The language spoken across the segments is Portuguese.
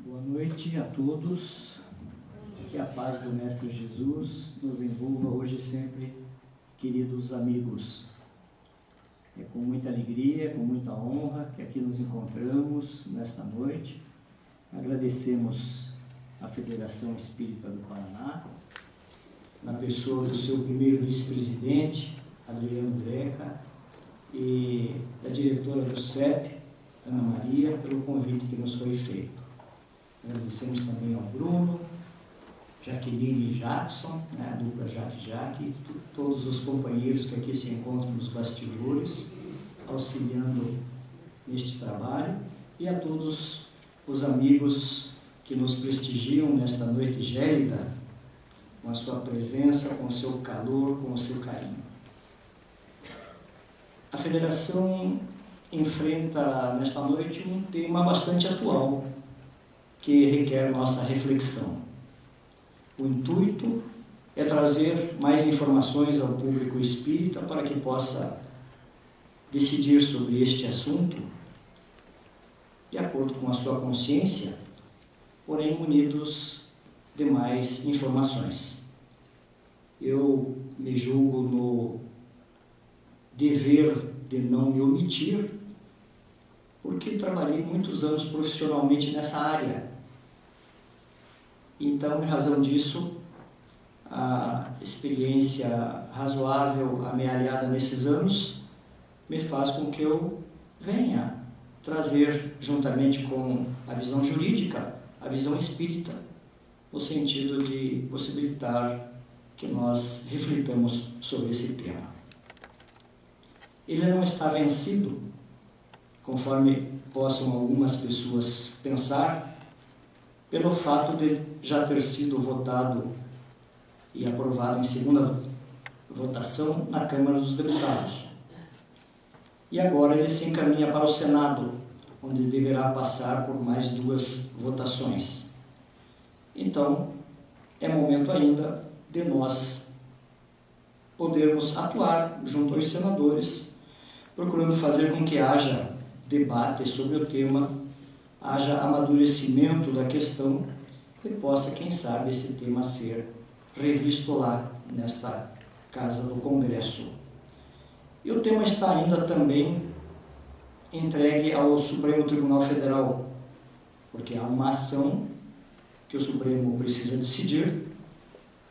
Boa noite a todos, que a paz do Mestre Jesus nos envolva hoje e sempre, queridos amigos. É com muita alegria, com muita honra que aqui nos encontramos nesta noite. Agradecemos à Federação Espírita do Paraná, na pessoa do seu primeiro vice-presidente, Adriano Dreca, e da diretora do CEP, Ana Maria, pelo convite que nos foi feito. Agradecemos também ao Bruno, Jaqueline e Jackson, a dupla Jaque e todos os companheiros que aqui se encontram nos bastidores, auxiliando neste trabalho, e a todos os amigos que nos prestigiam nesta noite gélida, com a sua presença, com o seu calor, com o seu carinho. A Federação enfrenta nesta noite um tema bastante atual, que requer nossa reflexão. O intuito é trazer mais informações ao público espírita para que possa decidir sobre este assunto de acordo com a sua consciência, porém munidos de mais informações. Eu me julgo no dever de não me omitir, porque trabalhei muitos anos profissionalmente nessa área. Então, em razão disso, a experiência razoável amealhada nesses anos me faz com que eu venha trazer, juntamente com a visão jurídica, a visão espírita, no sentido de possibilitar que nós reflitamos sobre esse tema. Ele não está vencido, conforme possam algumas pessoas pensar, pelo fato de já ter sido votado e aprovado em segunda votação na Câmara dos Deputados. E agora ele se encaminha para o Senado, onde deverá passar por mais 2 votações. Então, é momento ainda de nós podermos atuar junto aos senadores, procurando fazer com que haja debate sobre o tema, haja amadurecimento da questão e possa, quem sabe, esse tema ser revisto lá nesta Casa do Congresso. E o tema está ainda também entregue ao Supremo Tribunal Federal, porque há uma ação que o Supremo precisa decidir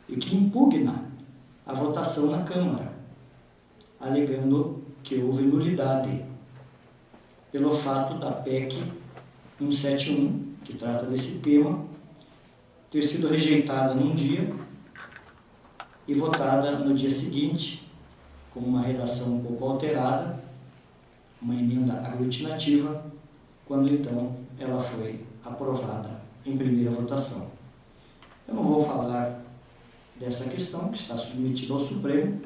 e que impugna a votação na Câmara, alegando que houve nulidade pelo fato da PEC 171, que trata desse tema, ter sido rejeitada num dia e votada no dia seguinte, com uma redação um pouco alterada, uma emenda aglutinativa, quando então ela foi aprovada em primeira votação. Eu não vou falar dessa questão, que está submetida ao Supremo,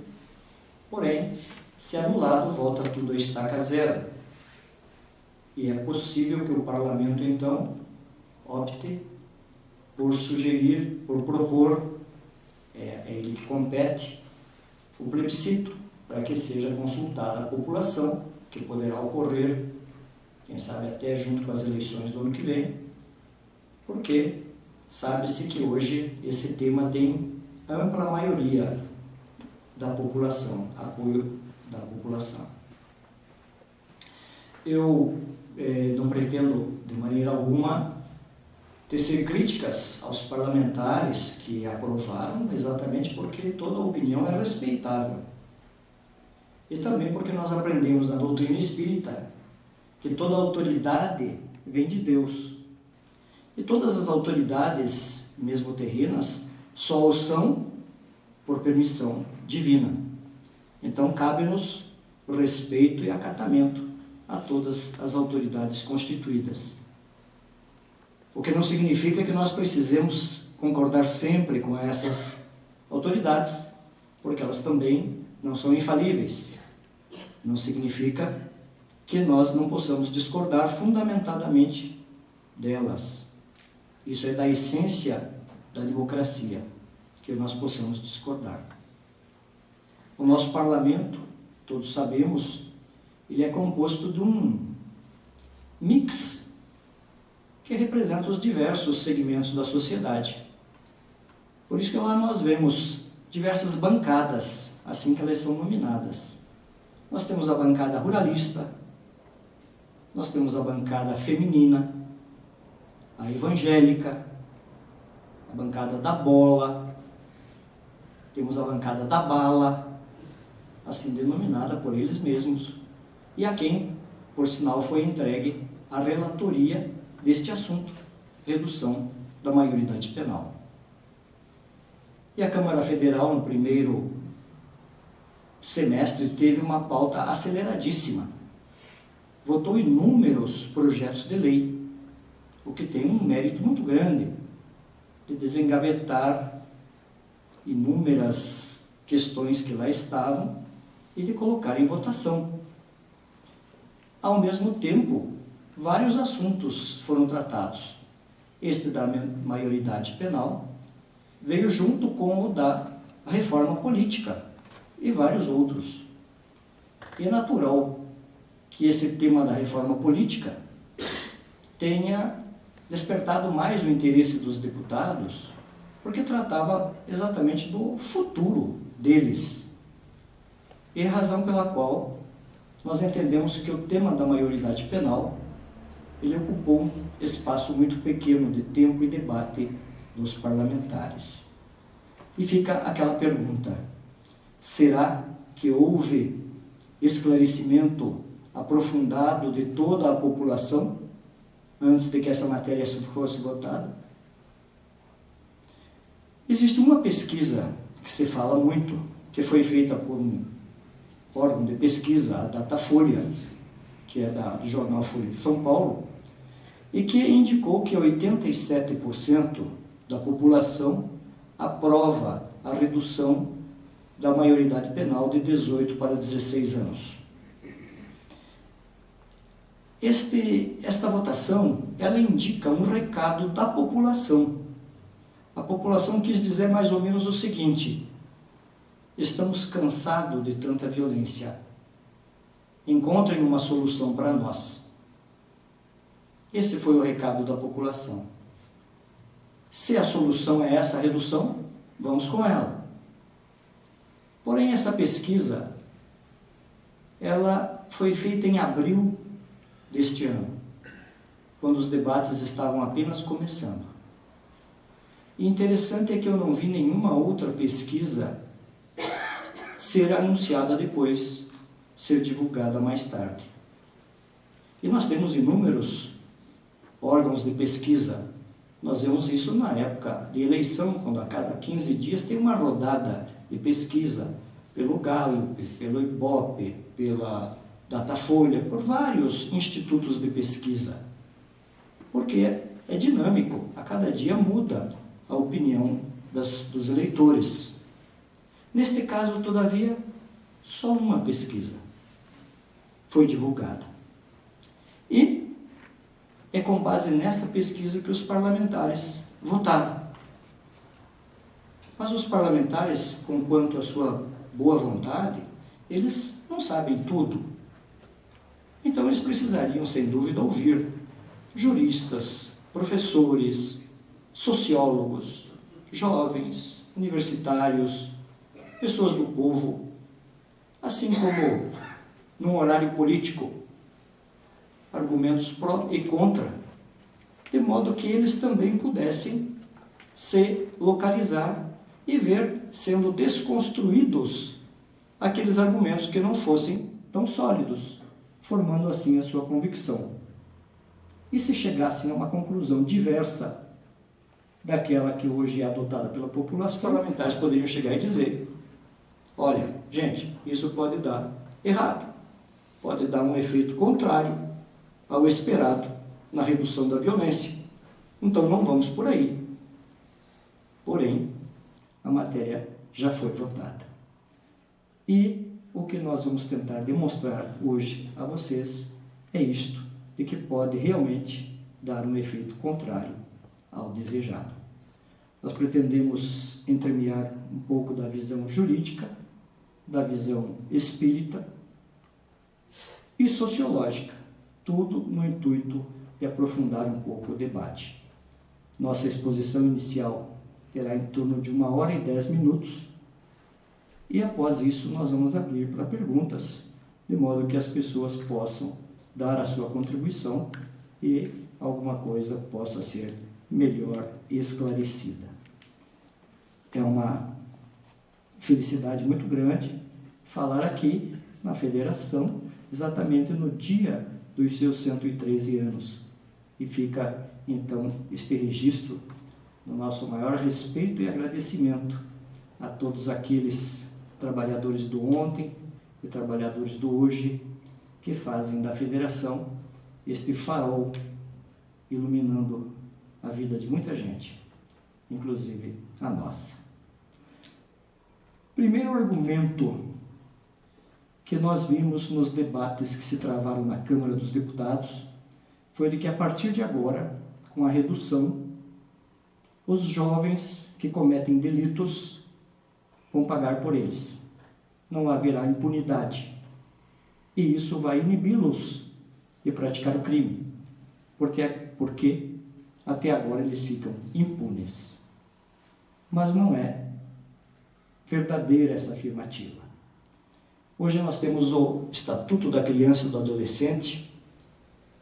porém, se anulado, volta tudo a estaca zero. E é possível que o Parlamento, então, opte por sugerir, por propor, é ele que compete, o plebiscito, para que seja consultada a população, que poderá ocorrer, quem sabe até junto com as eleições do ano que vem, porque sabe-se que hoje esse tema tem ampla maioria da população, apoio da população. Eu não pretendo, de maneira alguma, tecer críticas aos parlamentares que aprovaram, exatamente porque toda opinião é respeitável. E também porque nós aprendemos na doutrina espírita que toda autoridade vem de Deus. E todas as autoridades, mesmo terrenas, só o são por permissão divina. Então, cabe-nos o respeito e acatamento a todas as autoridades constituídas. O que não significa que nós precisemos concordar sempre com essas autoridades, porque elas também não são infalíveis. Não significa que nós não possamos discordar fundamentadamente delas. Isso é da essência da democracia, que nós possamos discordar. O nosso parlamento, todos sabemos, ele é composto de um mix que representa os diversos segmentos da sociedade. Por isso que lá nós vemos diversas bancadas, assim que elas são nominadas. Nós temos a bancada ruralista, nós temos a bancada feminina, a evangélica, a bancada da bola, temos a bancada da bala, assim denominada por eles mesmos, e a quem, por sinal, foi entregue a relatoria deste assunto, redução da maioridade penal. E a Câmara Federal, no primeiro semestre, teve uma pauta aceleradíssima. Votou inúmeros projetos de lei, o que tem um mérito muito grande de desengavetar inúmeras questões que lá estavam e de colocar em votação. Ao mesmo tempo, vários assuntos foram tratados. Este da maioridade penal veio junto com o da reforma política e vários outros. E é natural que esse tema da reforma política tenha despertado mais o interesse dos deputados, porque tratava exatamente do futuro deles. E é a razão pela qual nós entendemos que o tema da maioridade penal ele ocupou um espaço muito pequeno de tempo e debate dos parlamentares. E fica aquela pergunta: será que houve esclarecimento aprofundado de toda a população antes de que essa matéria fosse votada? Existe uma pesquisa que se fala muito, que foi feita por um órgão de pesquisa, a Datafolha, que é do jornal Folha de São Paulo, e que indicou que 87% da população aprova a redução da maioridade penal de 18 para 16 anos. Esta votação, ela indica um recado da população. A população quis dizer mais ou menos o seguinte: estamos cansados de tanta violência. Encontrem uma solução para nós. Esse foi o recado da população. Se a solução é essa redução, vamos com ela. Porém, essa pesquisa, ela foi feita em abril deste ano, quando os debates estavam apenas começando. E interessante é que eu não vi nenhuma outra pesquisa ser anunciada depois, ser divulgada mais tarde. E nós temos inúmeros órgãos de pesquisa. Nós vemos isso na época de eleição, quando a cada 15 dias tem uma rodada de pesquisa pelo Gallup, pelo Ibope, pela Datafolha, por vários institutos de pesquisa. Porque é dinâmico, a cada dia muda a opinião dos eleitores. Neste caso, todavia, só uma pesquisa foi divulgada. E é com base nessa pesquisa que os parlamentares votaram. Mas os parlamentares, conquanto a sua boa vontade, eles não sabem tudo. Então eles precisariam, sem dúvida, ouvir juristas, professores, sociólogos, jovens, universitários, pessoas do povo, assim como, num horário político, argumentos pró e contra, de modo que eles também pudessem se localizar e ver sendo desconstruídos aqueles argumentos que não fossem tão sólidos, formando assim a sua convicção. E se chegassem a uma conclusão diversa daquela que hoje é adotada pela população, os parlamentares poderiam chegar e dizer: olha, gente, isso pode dar errado, pode dar um efeito contrário ao esperado na redução da violência. Então não vamos por aí. Porém, a matéria já foi votada. E o que nós vamos tentar demonstrar hoje a vocês é isto, de que pode realmente dar um efeito contrário ao desejado. Nós pretendemos entremear um pouco da visão jurídica, da visão espírita e sociológica, tudo no intuito de aprofundar um pouco o debate. Nossa exposição inicial terá em torno de 1 hora e 10 minutos, e após isso nós vamos abrir para perguntas, de modo que as pessoas possam dar a sua contribuição e alguma coisa possa ser melhor esclarecida. É uma felicidade muito grande falar aqui na Federação, exatamente no dia dos seus 113 anos. E fica, então, este registro do nosso maior respeito e agradecimento a todos aqueles trabalhadores do ontem e trabalhadores do hoje que fazem da Federação este farol iluminando a vida de muita gente, inclusive a nossa. Primeiro argumento que nós vimos nos debates que se travaram na Câmara dos Deputados foi de que, a partir de agora, com a redução, os jovens que cometem delitos vão pagar por eles. Não haverá impunidade. E isso vai inibi-los de praticar o crime, porque até agora eles ficam impunes. Mas não é verdadeira essa afirmativa. Hoje nós temos o Estatuto da Criança e do Adolescente,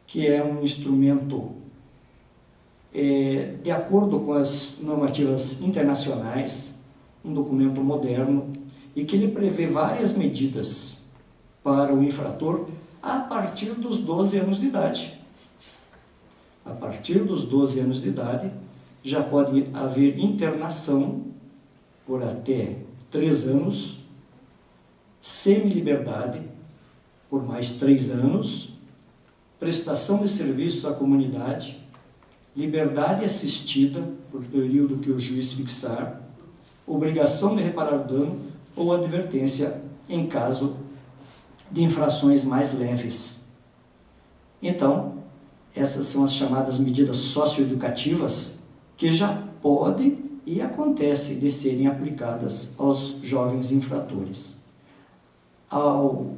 que é um instrumento de acordo com as normativas internacionais, um documento moderno, e que ele prevê várias medidas para o infrator a partir dos 12 anos de idade. A partir dos 12 anos de idade, já pode haver internação por até 3 anos, semi-liberdade por mais 3 anos, prestação de serviço à comunidade, liberdade assistida por período que o juiz fixar, obrigação de reparar o dano ou advertência em caso de infrações mais leves. Então, essas são as chamadas medidas socioeducativas que já podem e acontece de serem aplicadas aos jovens infratores. Ao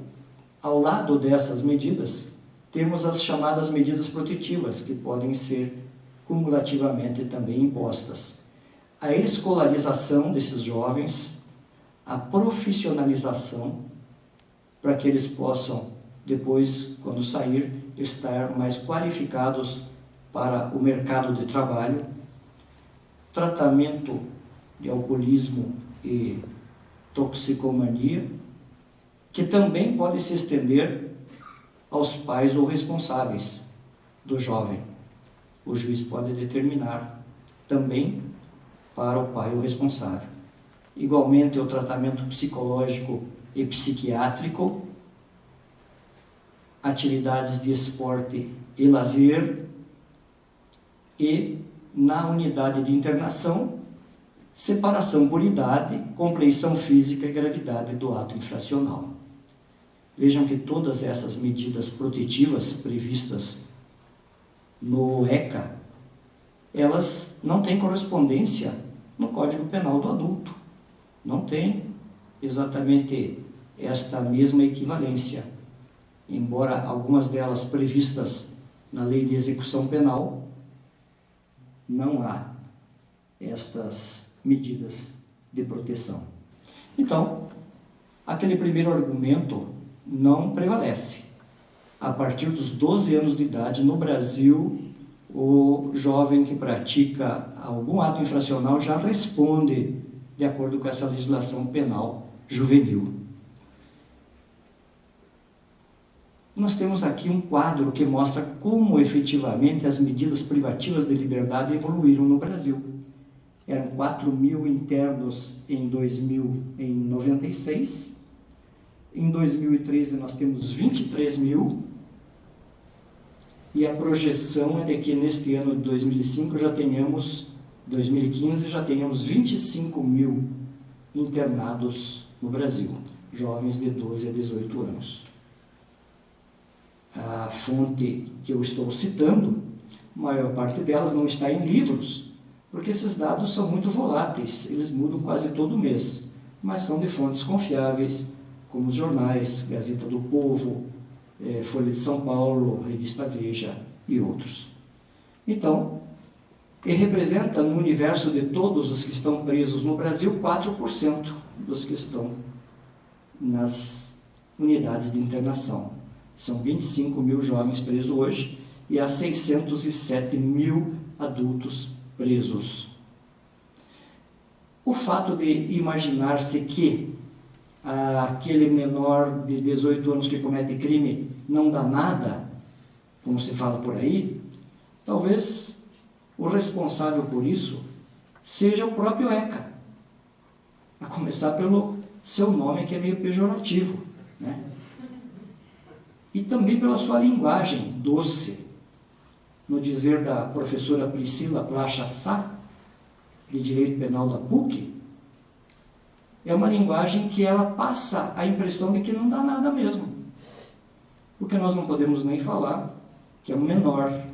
lado dessas medidas, temos as chamadas medidas protetivas, que podem ser cumulativamente também impostas. A escolarização desses jovens, a profissionalização, para que eles possam, depois, quando sair, estar mais qualificados para o mercado de trabalho, tratamento de alcoolismo e toxicomania, que também pode se estender aos pais ou responsáveis do jovem. O juiz pode determinar também para o pai ou responsável. Igualmente, o tratamento psicológico e psiquiátrico, atividades de esporte e lazer, e, na unidade de internação, separação por idade, compreensão física e gravidade do ato infracional. Vejam que todas essas medidas protetivas previstas no ECA, elas não têm correspondência no Código Penal do adulto. Não tem exatamente esta mesma equivalência, embora algumas delas previstas na Lei de Execução Penal, não há estas medidas de proteção. Então, aquele primeiro argumento não prevalece. A partir dos 12 anos de idade, no Brasil, o jovem que pratica algum ato infracional já responde de acordo com essa legislação penal juvenil. Nós temos aqui um quadro que mostra como efetivamente as medidas privativas de liberdade evoluíram no Brasil. Eram 4.000 internos em 96. Em 2013 nós temos 23.000. E a projeção é de que neste ano de 2015 já tenhamos 25.000 internados no Brasil, jovens de 12 a 18 anos. A fonte que eu estou citando, a maior parte delas não está em livros, porque esses dados são muito voláteis, eles mudam quase todo mês, mas são de fontes confiáveis, como os jornais, Gazeta do Povo, Folha de São Paulo, Revista Veja e outros. Então, ele representa, no universo de todos os que estão presos no Brasil, 4% dos que estão nas unidades de internação. São 25 mil jovens presos hoje e há 607 mil adultos presos. O fato de imaginar-se que aquele menor de 18 anos que comete crime não dá nada, como se fala por aí, talvez o responsável por isso seja o próprio ECA, a começar pelo seu nome, que é meio pejorativo, né? E também pela sua linguagem doce. No dizer da professora Priscila Placha Sá, de Direito Penal da PUC, é uma linguagem que ela passa a impressão de que não dá nada mesmo. Porque nós não podemos nem falar que é um menor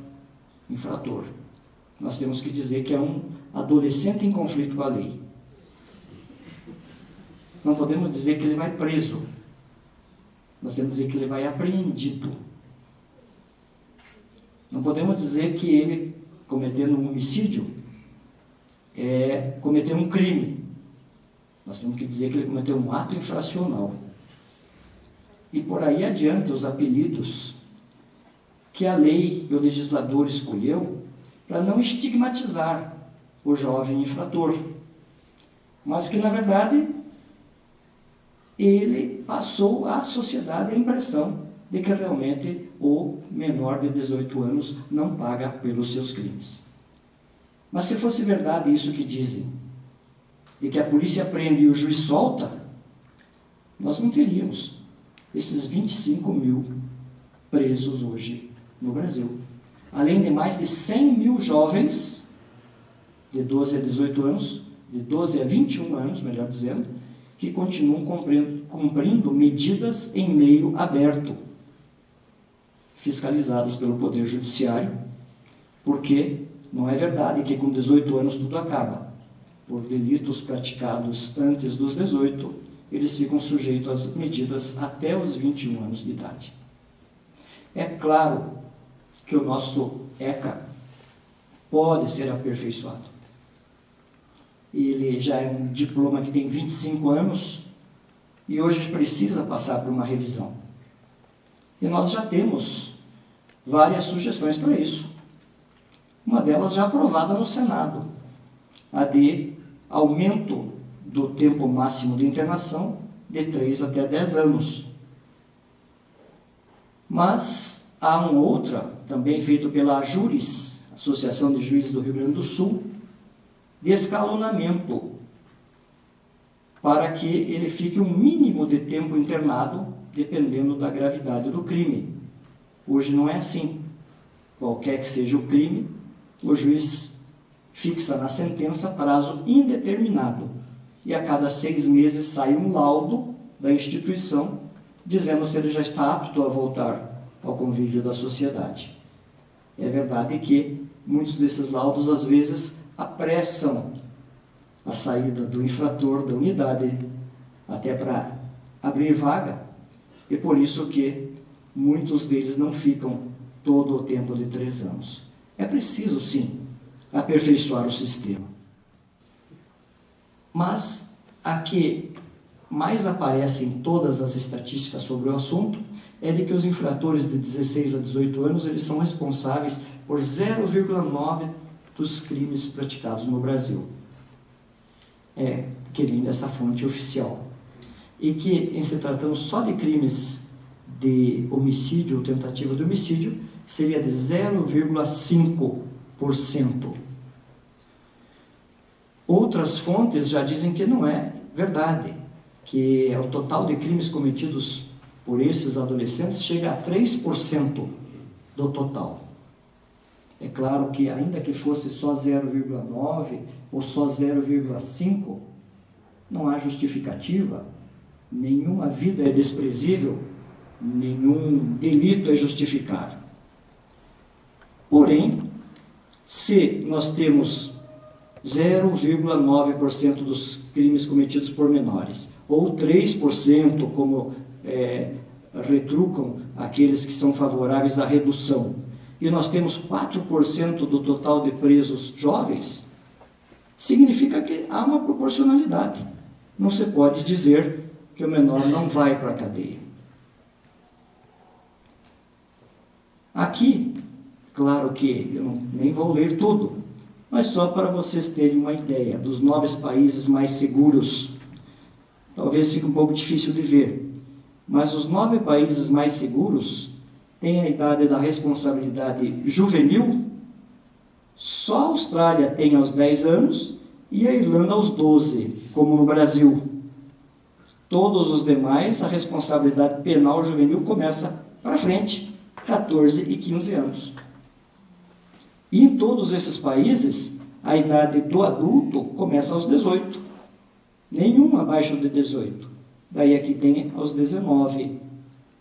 infrator. Nós temos que dizer que é um adolescente em conflito com a lei. Não podemos dizer que ele vai preso. Nós temos que dizer que ele vai apreendido. Não podemos dizer que ele, cometendo um homicídio, cometeu um crime. Nós temos que dizer que ele cometeu um ato infracional. E por aí adiante os apelidos que a lei e o legislador escolheu para não estigmatizar o jovem infrator, mas que, na verdade, ele passou à sociedade a impressão de que realmente o menor de 18 anos não paga pelos seus crimes. Mas se fosse verdade isso que dizem, de que a polícia prende e o juiz solta, nós não teríamos esses 25 mil presos hoje no Brasil. Além de mais de 100 mil jovens de 12 a 18 anos, de 12 a 21 anos, melhor dizendo, que continuam cumprindo medidas em meio aberto, fiscalizadas pelo Poder Judiciário, porque não é verdade que com 18 anos tudo acaba. Por delitos praticados antes dos 18, eles ficam sujeitos às medidas até os 21 anos de idade. É claro que o nosso ECA pode ser aperfeiçoado. Ele já é um diploma que tem 25 anos e hoje precisa passar por uma revisão. E nós já temos várias sugestões para isso. Uma delas já aprovada no Senado, a de aumento do tempo máximo de internação de 3 até 10 anos. Mas há uma outra, também feita pela AJURES, Associação de Juízes do Rio Grande do Sul, de escalonamento, para que ele fique um mínimo de tempo internado, dependendo da gravidade do crime. Hoje não é assim. Qualquer que seja o crime, o juiz fixa na sentença prazo indeterminado, e a cada 6 meses sai um laudo da instituição, dizendo se ele já está apto a voltar ao convívio da sociedade. É verdade que muitos desses laudos, às vezes, apressam a saída do infrator da unidade, até para abrir vaga, e por isso que muitos deles não ficam todo o tempo de 3 anos. É preciso, sim, aperfeiçoar o sistema. Mas a que mais aparece em todas as estatísticas sobre o assunto é de que os infratores de 16 a 18 anos eles são responsáveis por 0,9% dos crimes praticados no Brasil. Que vem dessa fonte oficial. E que, em se tratando só de crimes de homicídio ou tentativa de homicídio, seria de 0,5%. Outras fontes já dizem que não é verdade, que o total de crimes cometidos por esses adolescentes chega a 3% do total. É claro que, ainda que fosse só 0,9% ou só 0,5%, não há justificativa, nenhuma vida é desprezível, nenhum delito é justificável. Porém, se nós temos 0,9% dos crimes cometidos por menores, ou 3%, como retrucam aqueles que são favoráveis à redução, e nós temos 4% do total de presos jovens, significa que há uma proporcionalidade. Não se pode dizer que o menor não vai para a cadeia. Aqui, claro que eu nem vou ler tudo, mas só para vocês terem uma ideia dos 9 países mais seguros. Talvez fique um pouco difícil de ver, mas os 9 países mais seguros têm a idade da responsabilidade juvenil. Só a Austrália tem aos 10 anos e a Irlanda aos 12, como no Brasil. Todos os demais, a responsabilidade penal juvenil começa para frente, 14 e 15 anos. E em todos esses países, a idade do adulto começa aos 18. Nenhum abaixo de 18. Daí aqui tem aos 19,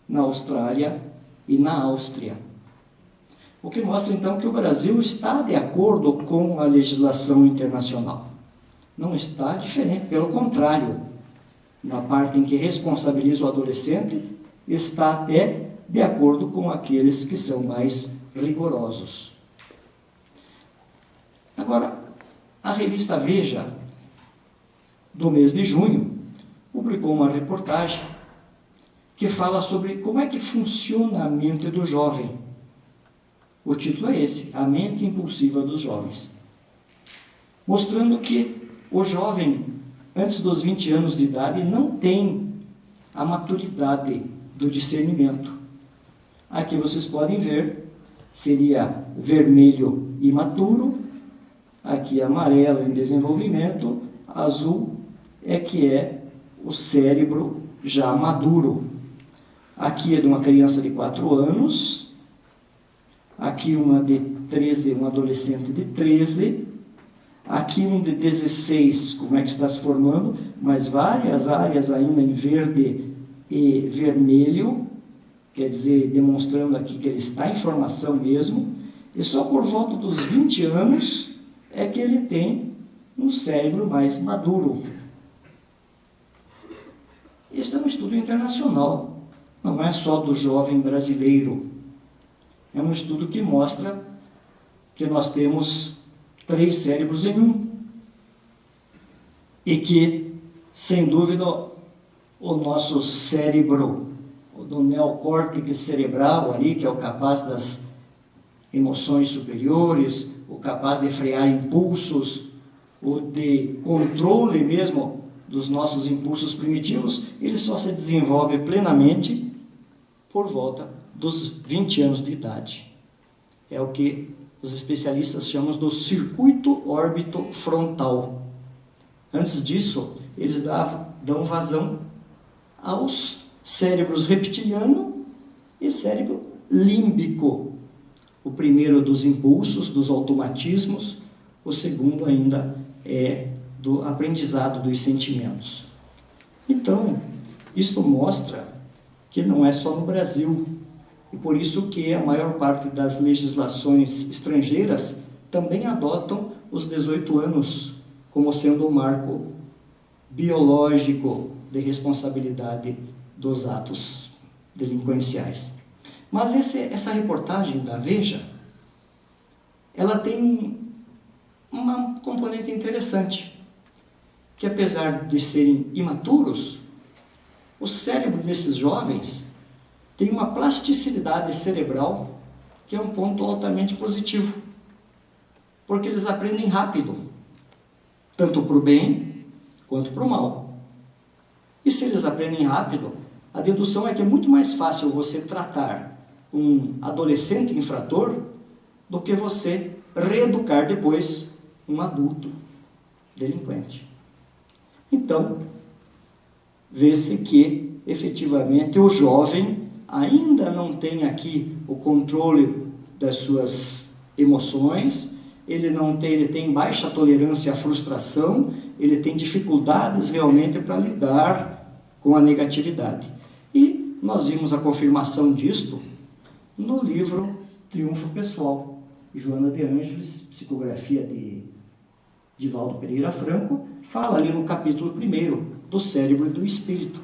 na Austrália e na Áustria. O que mostra então que o Brasil está de acordo com a legislação internacional. Não está diferente, pelo contrário. Na parte em que responsabiliza o adolescente, está até de acordo com aqueles que são mais rigorosos. Agora, a revista Veja, do mês de junho, publicou uma reportagem que fala sobre como é que funciona a mente do jovem. O título é esse, A Mente Impulsiva dos Jovens. Mostrando que o jovem, antes dos 20 anos de idade, não tem a maturidade do discernimento. Aqui vocês podem ver, seria vermelho imaturo, aqui amarelo em desenvolvimento, azul é que é o cérebro já maduro. Aqui é de uma criança de 4 anos, aqui uma de 13, um adolescente de 13, aqui um de 16, como é que está se formando, mas várias áreas ainda em verde e vermelho, quer dizer, demonstrando aqui que ele está em formação mesmo, e só por volta dos 20 anos é que ele tem um cérebro mais maduro. Este é um estudo internacional, não é só do jovem brasileiro. É um estudo que mostra que nós temos 3 cérebros em um. E que, sem dúvida, o nosso cérebro, do neocórtex cerebral ali, que é o capaz das emoções superiores, o capaz de frear impulsos, o de controle mesmo dos nossos impulsos primitivos, ele só se desenvolve plenamente por volta dos 20 anos de idade. É o que os especialistas chamam do circuito órbito frontal. Antes disso, eles dão vazão aos cérebros reptiliano e cérebro límbico. O primeiro dos impulsos, dos automatismos, o segundo ainda é do aprendizado dos sentimentos. Então, isto mostra que não é só no Brasil, e por isso que a maior parte das legislações estrangeiras também adotam os 18 anos como sendo o marco biológico de responsabilidade dos atos delinquenciais. Mas essa reportagem da Veja, ela tem uma componente interessante, que apesar de serem imaturos, o cérebro desses jovens tem uma plasticidade cerebral que é um ponto altamente positivo, porque eles aprendem rápido, tanto para o bem quanto para o mal. E se eles aprendem rápido, a dedução é que é muito mais fácil você tratar um adolescente infrator do que você reeducar depois um adulto delinquente. Então, vê-se que, efetivamente, o jovem ainda não tem aqui o controle das suas emoções, ele tem baixa tolerância à frustração, ele tem dificuldades realmente para lidar com a negatividade. E nós vimos a confirmação disto no livro Triunfo Pessoal, Joana de Ângeles, psicografia de Divaldo Pereira Franco, fala ali no capítulo 1 do cérebro e do espírito,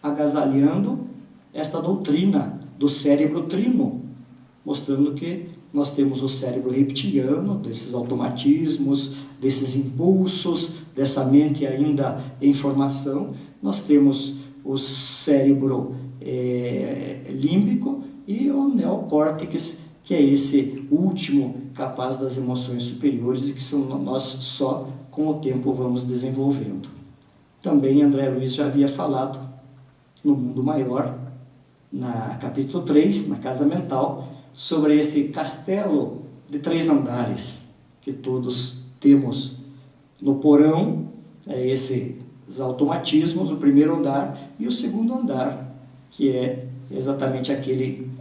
agasalhando esta doutrina do cérebro trino, mostrando que nós temos o cérebro reptiliano, desses automatismos, desses impulsos, dessa mente ainda em formação. Nós temos o cérebro límbico e o neocórtex, que é esse último capaz das emoções superiores e que nós só com o tempo vamos desenvolvendo. Também André Luiz já havia falado no Mundo Maior, na capítulo 3, na Casa Mental, sobre esse castelo de 3 andares que todos temos no porão, esses automatismos, o primeiro andar, e o segundo andar, que é exatamente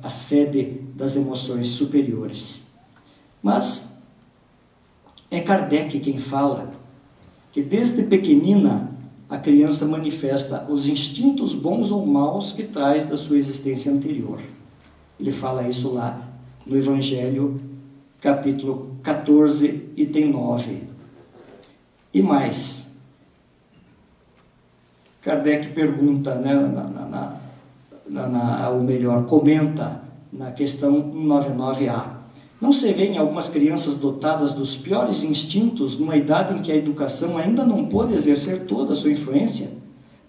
a sede das emoções superiores. Mas é Kardec quem fala que desde pequenina a criança manifesta os instintos bons ou maus que traz da sua existência anterior. Ele fala isso lá no Evangelho, capítulo 14, item 9. E mais, Kardec pergunta, ou melhor, comenta na questão 199A. Não se vê em algumas crianças dotadas dos piores instintos, numa idade em que a educação ainda não pôde exercer toda a sua influência?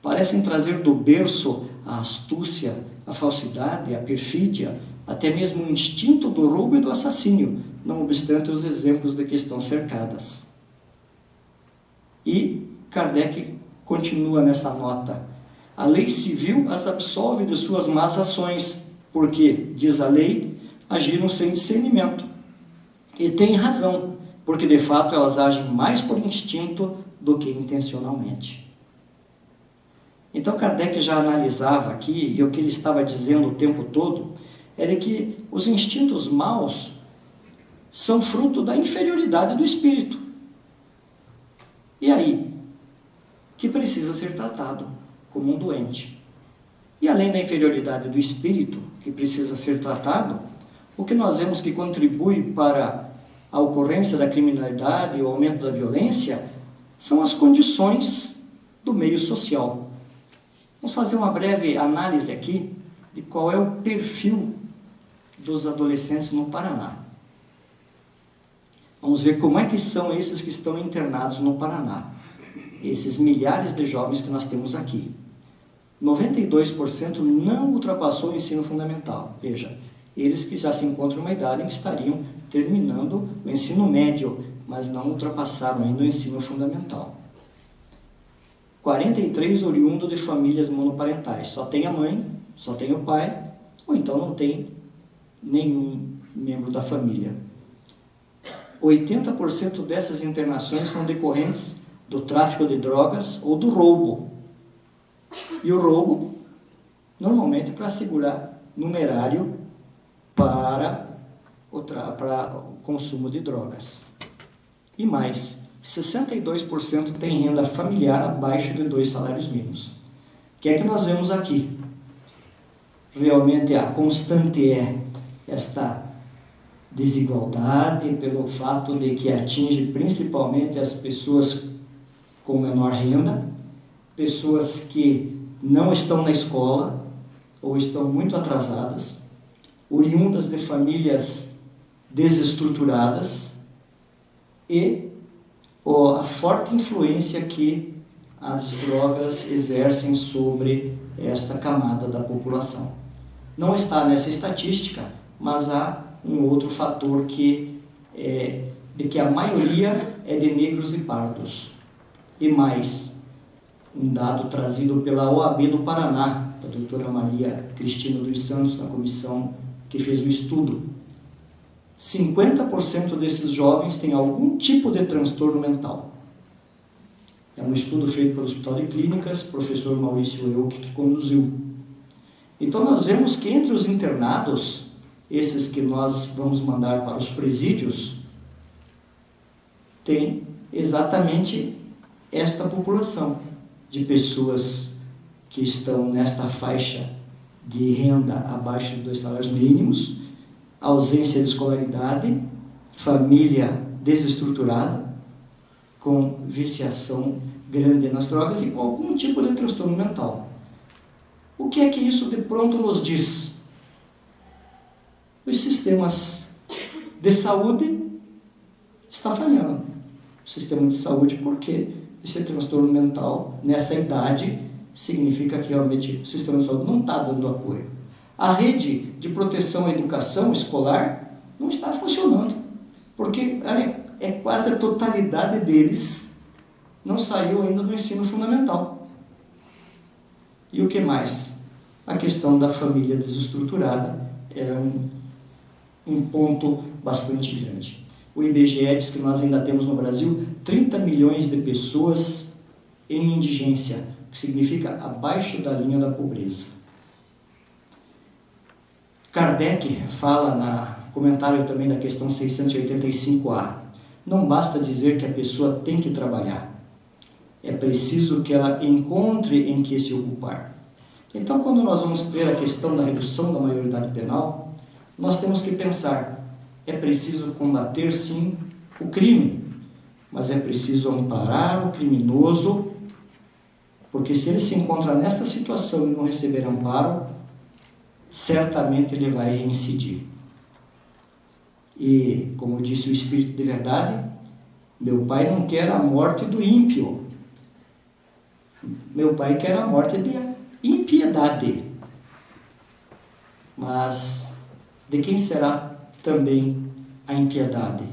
Parecem trazer do berço a astúcia, a falsidade, a perfídia, até mesmo o instinto do roubo e do assassínio, não obstante os exemplos de que estão cercadas. E Kardec continua nessa nota. A lei civil as absolve de suas más ações, porque, diz a lei, agiram sem discernimento. E tem razão, porque de fato elas agem mais por instinto do que intencionalmente. Então Kardec já analisava aqui, e o que ele estava dizendo o tempo todo, era que os instintos maus são fruto da inferioridade do espírito. E aí? Que precisa ser tratado como um doente. E além da inferioridade do espírito, que precisa ser tratado, o que nós vemos que contribui para a ocorrência da criminalidade e o aumento da violência são as condições do meio social. Vamos fazer uma breve análise aqui de qual é o perfil dos adolescentes no Paraná. Vamos ver como é que são esses que estão internados no Paraná. Esses milhares de jovens que nós temos aqui. 92% não ultrapassou o ensino fundamental. Veja, eles que já se encontram em uma idade em que estariam terminando o ensino médio, mas não ultrapassaram ainda o ensino fundamental. 43 oriundo de famílias monoparentais. Só tem a mãe, só tem o pai, ou então não tem nenhum membro da família. 80% dessas internações são decorrentes do tráfico de drogas ou do roubo. E o roubo, normalmente, para assegurar numerário para o consumo de drogas. E mais, 62% tem renda familiar abaixo de 2 salários mínimos. O que é que nós vemos aqui? Realmente a constante é esta desigualdade pelo fato de que atinge principalmente as pessoas com menor renda, pessoas que não estão na escola ou estão muito atrasadas, oriundas de famílias desestruturadas e a forte influência que as drogas exercem sobre esta camada da população. Não está nessa estatística, mas há um outro fator de que a maioria é de negros e pardos. E mais, um dado trazido pela OAB do Paraná, da doutora Maria Cristina dos Santos, na comissão que fez o estudo. 50% desses jovens têm algum tipo de transtorno mental. É um estudo feito pelo Hospital de Clínicas, professor Maurício Euck, que conduziu. Então nós vemos que entre os internados, esses que nós vamos mandar para os presídios, tem exatamente esta população de pessoas que estão nesta faixa de renda abaixo de 2 salários mínimos, ausência de escolaridade, família desestruturada, com viciação grande nas drogas e com algum tipo de transtorno mental. O que é que isso de pronto nos diz? Os sistemas de saúde estão falhando. O sistema de saúde, porque esse transtorno mental, nessa idade, significa que realmente o sistema de saúde não está dando apoio. A rede de proteção à educação escolar não está funcionando, porque é quase a totalidade deles não saiu ainda do ensino fundamental. E o que mais? A questão da família desestruturada é um ponto bastante grande. O IBGE diz que nós ainda temos no Brasil 30 milhões de pessoas em indigência, que significa abaixo da linha da pobreza. Kardec fala no comentário também da questão 685A, não basta dizer que a pessoa tem que trabalhar, é preciso que ela encontre em que se ocupar. Então, quando nós vamos ver a questão da redução da maioridade penal, nós temos que pensar, é preciso combater sim o crime, mas é preciso amparar o criminoso, porque se ele se encontra nesta situação e não receber amparo, certamente ele vai reincidir. E, como disse o Espírito de Verdade, meu Pai não quer a morte do ímpio, meu Pai quer a morte de impiedade. Mas de quem será também a impiedade?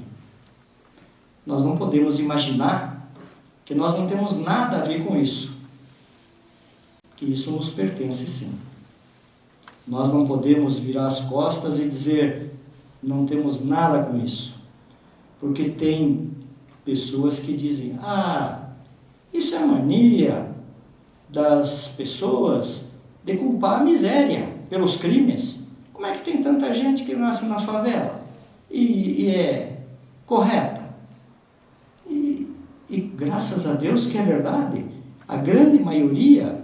Nós não podemos imaginar que nós não temos nada a ver com isso, que isso nos pertence sim. Nós não podemos virar as costas e dizer, não temos nada com isso, porque tem pessoas que dizem, isso é mania das pessoas de culpar a miséria pelos crimes. Como é que tem tanta gente que nasce na favela e é correta? E graças a Deus que é verdade, a grande maioria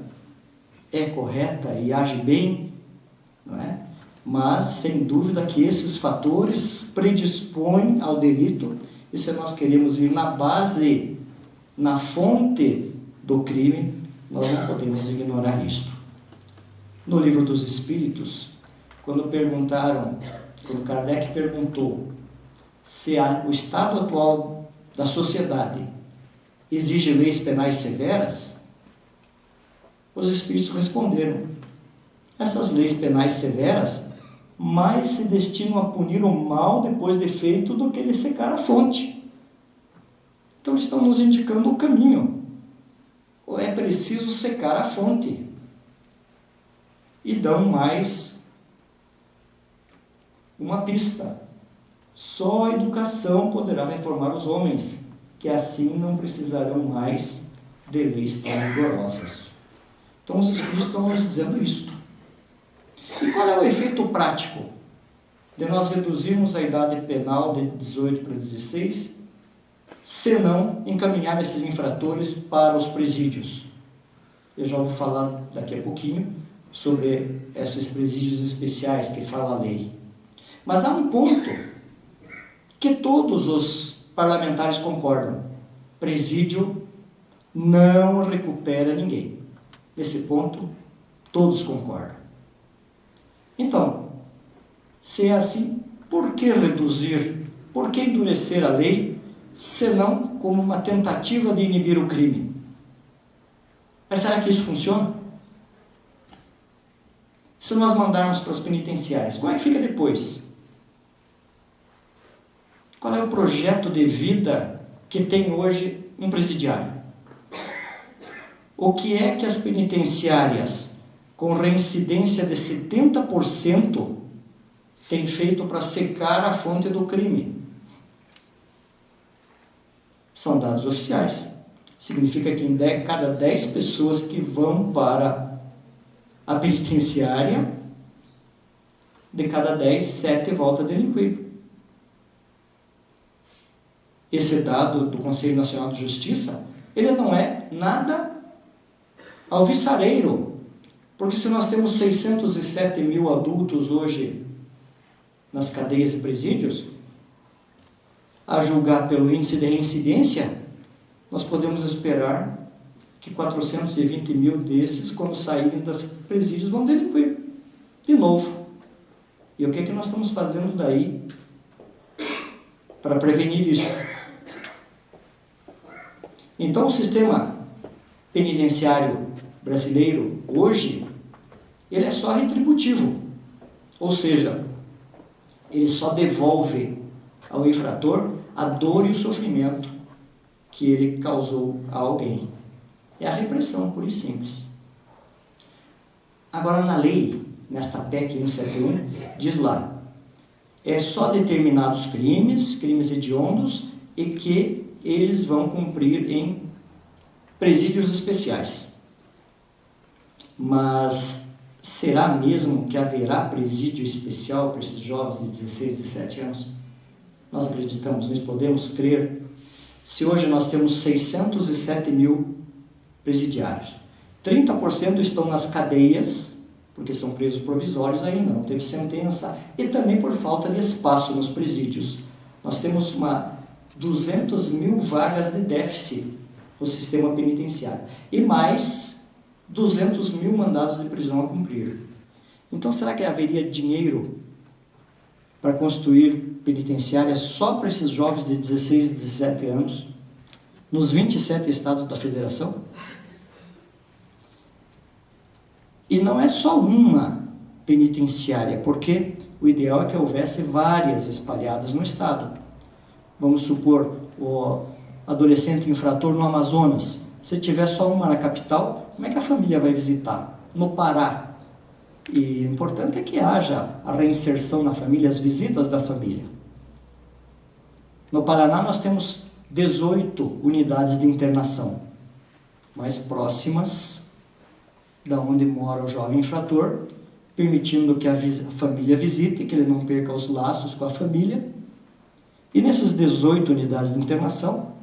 é correta e age bem, não é? Mas sem dúvida que esses fatores predispõem ao delito, e se nós queremos ir na base, na fonte do crime, nós não podemos ignorar isto. No Livro dos Espíritos, quando Kardec perguntou se o estado atual da sociedade exige leis penais severas, os Espíritos responderam, essas leis penais severas mais se destinam a punir o mal depois de feito do que de secar a fonte. Então eles estão nos indicando o caminho. Ou é preciso secar a fonte. E dão mais uma pista. Só a educação poderá reformar os homens, que assim não precisarão mais de leis tão rigorosas. Então os Espíritos estão nos dizendo isto. E qual é o efeito prático de nós reduzirmos a idade penal de 18 para 16, se não encaminhar esses infratores para os presídios? Eu já vou falar daqui a pouquinho sobre esses presídios especiais que fala a lei. Mas há um ponto que todos os parlamentares concordam: presídio não recupera ninguém. Nesse ponto, todos concordam. Então, se é assim, por que reduzir, por que endurecer a lei, senão como uma tentativa de inibir o crime? Mas será que isso funciona? Se nós mandarmos para as penitenciárias, como é que fica depois? Qual é o projeto de vida que tem hoje um presidiário? O que é que as penitenciárias, com reincidência de 70%, têm feito para secar a fonte do crime? São dados oficiais. Significa que em cada 10 pessoas que vão para a penitenciária, de cada 10, 7 voltam a delinquir. Esse dado do Conselho Nacional de Justiça, ele não é nada alvissareiro, porque se nós temos 607 mil adultos hoje nas cadeias e presídios, a julgar pelo índice de reincidência, nós podemos esperar que 420 mil desses, quando saírem dos presídios, vão delinquir de novo. E o que é que nós estamos fazendo daí para prevenir isso? Então, o sistema penitenciário brasileiro, hoje, ele é só retributivo. Ou seja, ele só devolve ao infrator a dor e o sofrimento que ele causou a alguém. É a repressão, pura e simples. Agora, na lei, nesta PEC 171, diz lá, é só determinados crimes hediondos, e que eles vão cumprir em presídios especiais. Mas será mesmo que haverá presídio especial para esses jovens de 16, 17 anos? Nós acreditamos, nós podemos crer. Se hoje nós temos 607 mil presidiários, 30% estão nas cadeias, porque são presos provisórios ainda, não teve sentença, e também por falta de espaço nos presídios. Nós temos 200 mil vagas de déficit no sistema penitenciário, e mais 200 mil mandados de prisão a cumprir. Então, será que haveria dinheiro para construir penitenciárias só para esses jovens de 16 e 17 anos, nos 27 estados da federação? E não é só uma penitenciária, porque o ideal é que houvesse várias espalhadas no estado. Vamos supor, o adolescente infrator no Amazonas, se tiver só uma na capital, como é que a família vai visitar? No Pará. E o importante é que haja a reinserção na família, as visitas da família. No Paraná nós temos 18 unidades de internação, mais próximas da onde mora o jovem infrator, permitindo que a família visite, que ele não perca os laços com a família. E nessas 18 unidades de internação,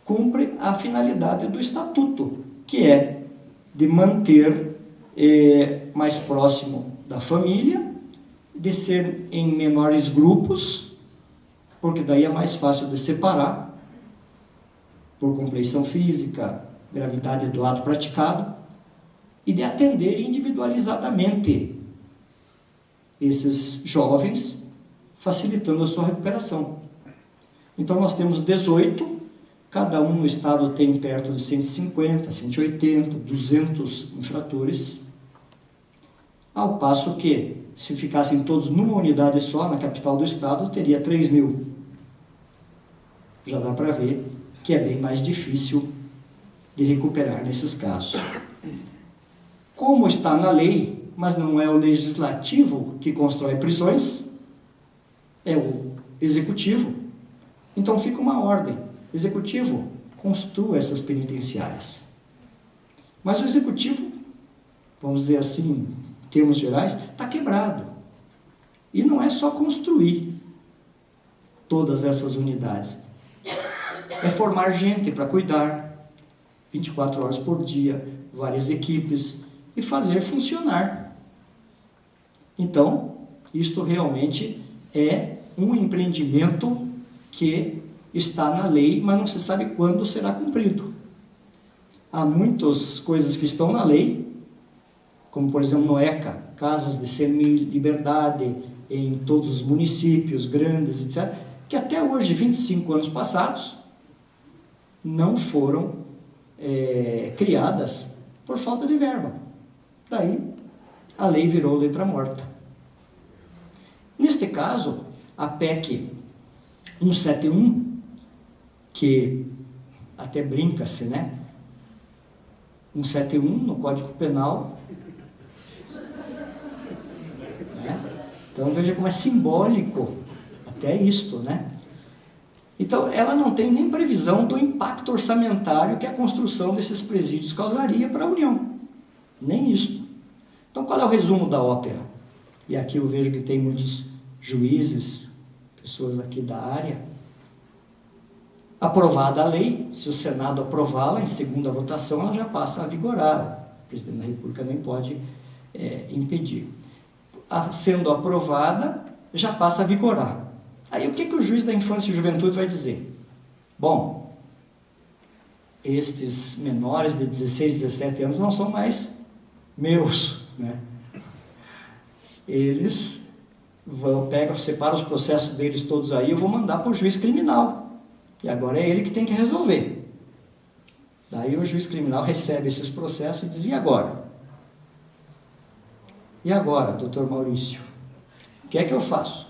cumpre a finalidade do estatuto, que é de manter mais próximo da família, de ser em menores grupos, porque daí é mais fácil de separar, por compleição física, gravidade do ato praticado, e de atender individualizadamente esses jovens, facilitando a sua recuperação. Então nós temos 18, cada um no estado tem perto de 150, 180, 200 infratores, ao passo que, se ficassem todos numa unidade só, na capital do estado, teria 3 mil. Já dá para ver que é bem mais difícil de recuperar nesses casos. Como está na lei, mas não é o legislativo que constrói prisões, é o executivo, então fica uma ordem: executivo, construa essas penitenciárias. Mas o executivo, vamos dizer assim, em termos gerais, está quebrado. E não é só construir todas essas unidades, é formar gente para cuidar, 24 horas por dia, várias equipes, e fazer funcionar. Então, isto realmente é um empreendimento que está na lei, mas não se sabe quando será cumprido. Há muitas coisas que estão na lei, como por exemplo no ECA, casas de semi-liberdade em todos os municípios grandes, etc., que até hoje, 25 anos passados, não foram criadas por falta de verba. Daí, a lei virou letra morta. Neste caso, a PEC 171, que até brinca-se, né? 171 no Código Penal. Né? Então, veja como é simbólico até isto, né? Então, ela não tem nem previsão do impacto orçamentário que a construção desses presídios causaria para a União. Nem isso. Então, qual é o resumo da ópera? E aqui eu vejo que tem muitos juízes, pessoas aqui da área. Aprovada a lei, se o Senado aprová-la em segunda votação, ela já passa a vigorar. O presidente da República nem pode impedir. Sendo aprovada, já passa a vigorar. Aí o que o juiz da infância e juventude vai dizer? Bom, estes menores de 16, 17 anos não são mais meus, né? eles separam os processos deles todos aí, eu vou mandar para o juiz criminal. E agora é ele que tem que resolver. Daí o juiz criminal recebe esses processos e diz, e agora? E agora, doutor Maurício? O que é que eu faço?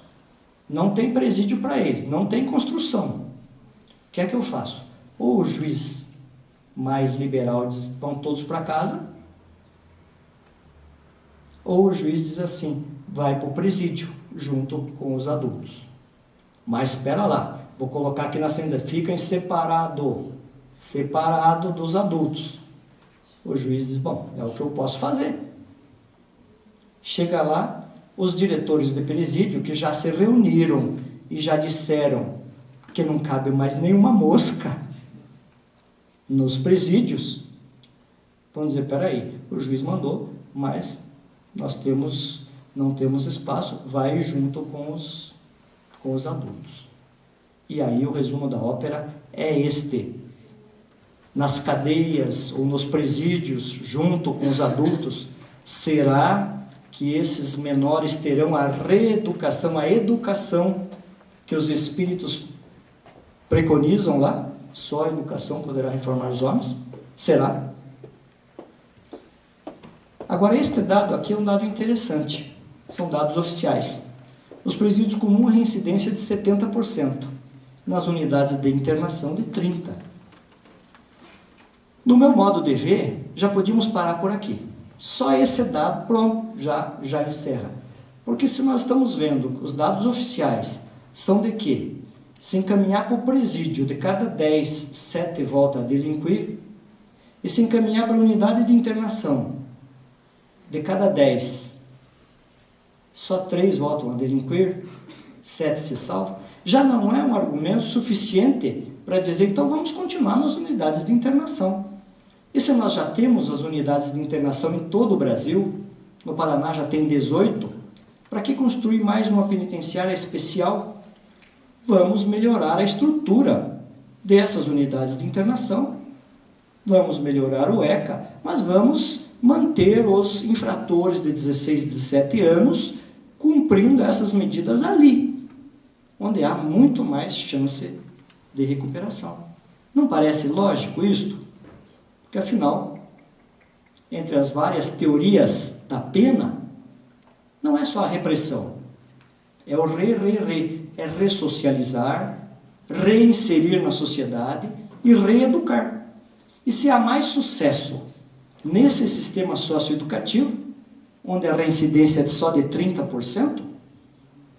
Não tem presídio para ele, não tem construção. O que é que eu faço? Ou o juiz mais liberal diz, vão todos para casa, ou o juiz diz assim, vai para o presídio, junto com os adultos. Mas espera lá, vou colocar aqui na sentença, fica em separado dos adultos. O juiz diz, bom, é o que eu posso fazer. Chega lá, os diretores de presídio, que já se reuniram e já disseram que não cabe mais nenhuma mosca nos presídios, vão dizer, peraí, o juiz mandou, mas nós não temos espaço, vai junto com os adultos. E aí o resumo da ópera é este. Nas cadeias ou nos presídios, junto com os adultos, será que esses menores terão a reeducação, a educação que os espíritos preconizam lá? Só a educação poderá reformar os homens? Será? Agora, este dado aqui é um dado interessante. São dados oficiais. Nos presídios comuns, a reincidência é de 70%. Nas unidades de internação, de 30%. No meu modo de ver, já podíamos parar por aqui. Só esse dado, pronto, já encerra. Porque se nós estamos vendo, os dados oficiais são de que, se encaminhar para o presídio, de cada 10, 7 voltam a delinquir, e se encaminhar para a unidade de internação, de cada 10, só 3 voltam a delinquir, 7 se salvam, já não é um argumento suficiente para dizer, então vamos continuar nas unidades de internação. E se nós já temos as unidades de internação em todo o Brasil, no Paraná já tem 18, para que construir mais uma penitenciária especial? Vamos melhorar a estrutura dessas unidades de internação, vamos melhorar o ECA, mas vamos manter os infratores de 16, 17 anos cumprindo essas medidas ali, onde há muito mais chance de recuperação. Não parece lógico isto? Porque, afinal, entre as várias teorias da pena, não é só a repressão. É o é ressocializar, reinserir na sociedade e reeducar. E se há mais sucesso nesse sistema socioeducativo, onde a reincidência é só de 30%,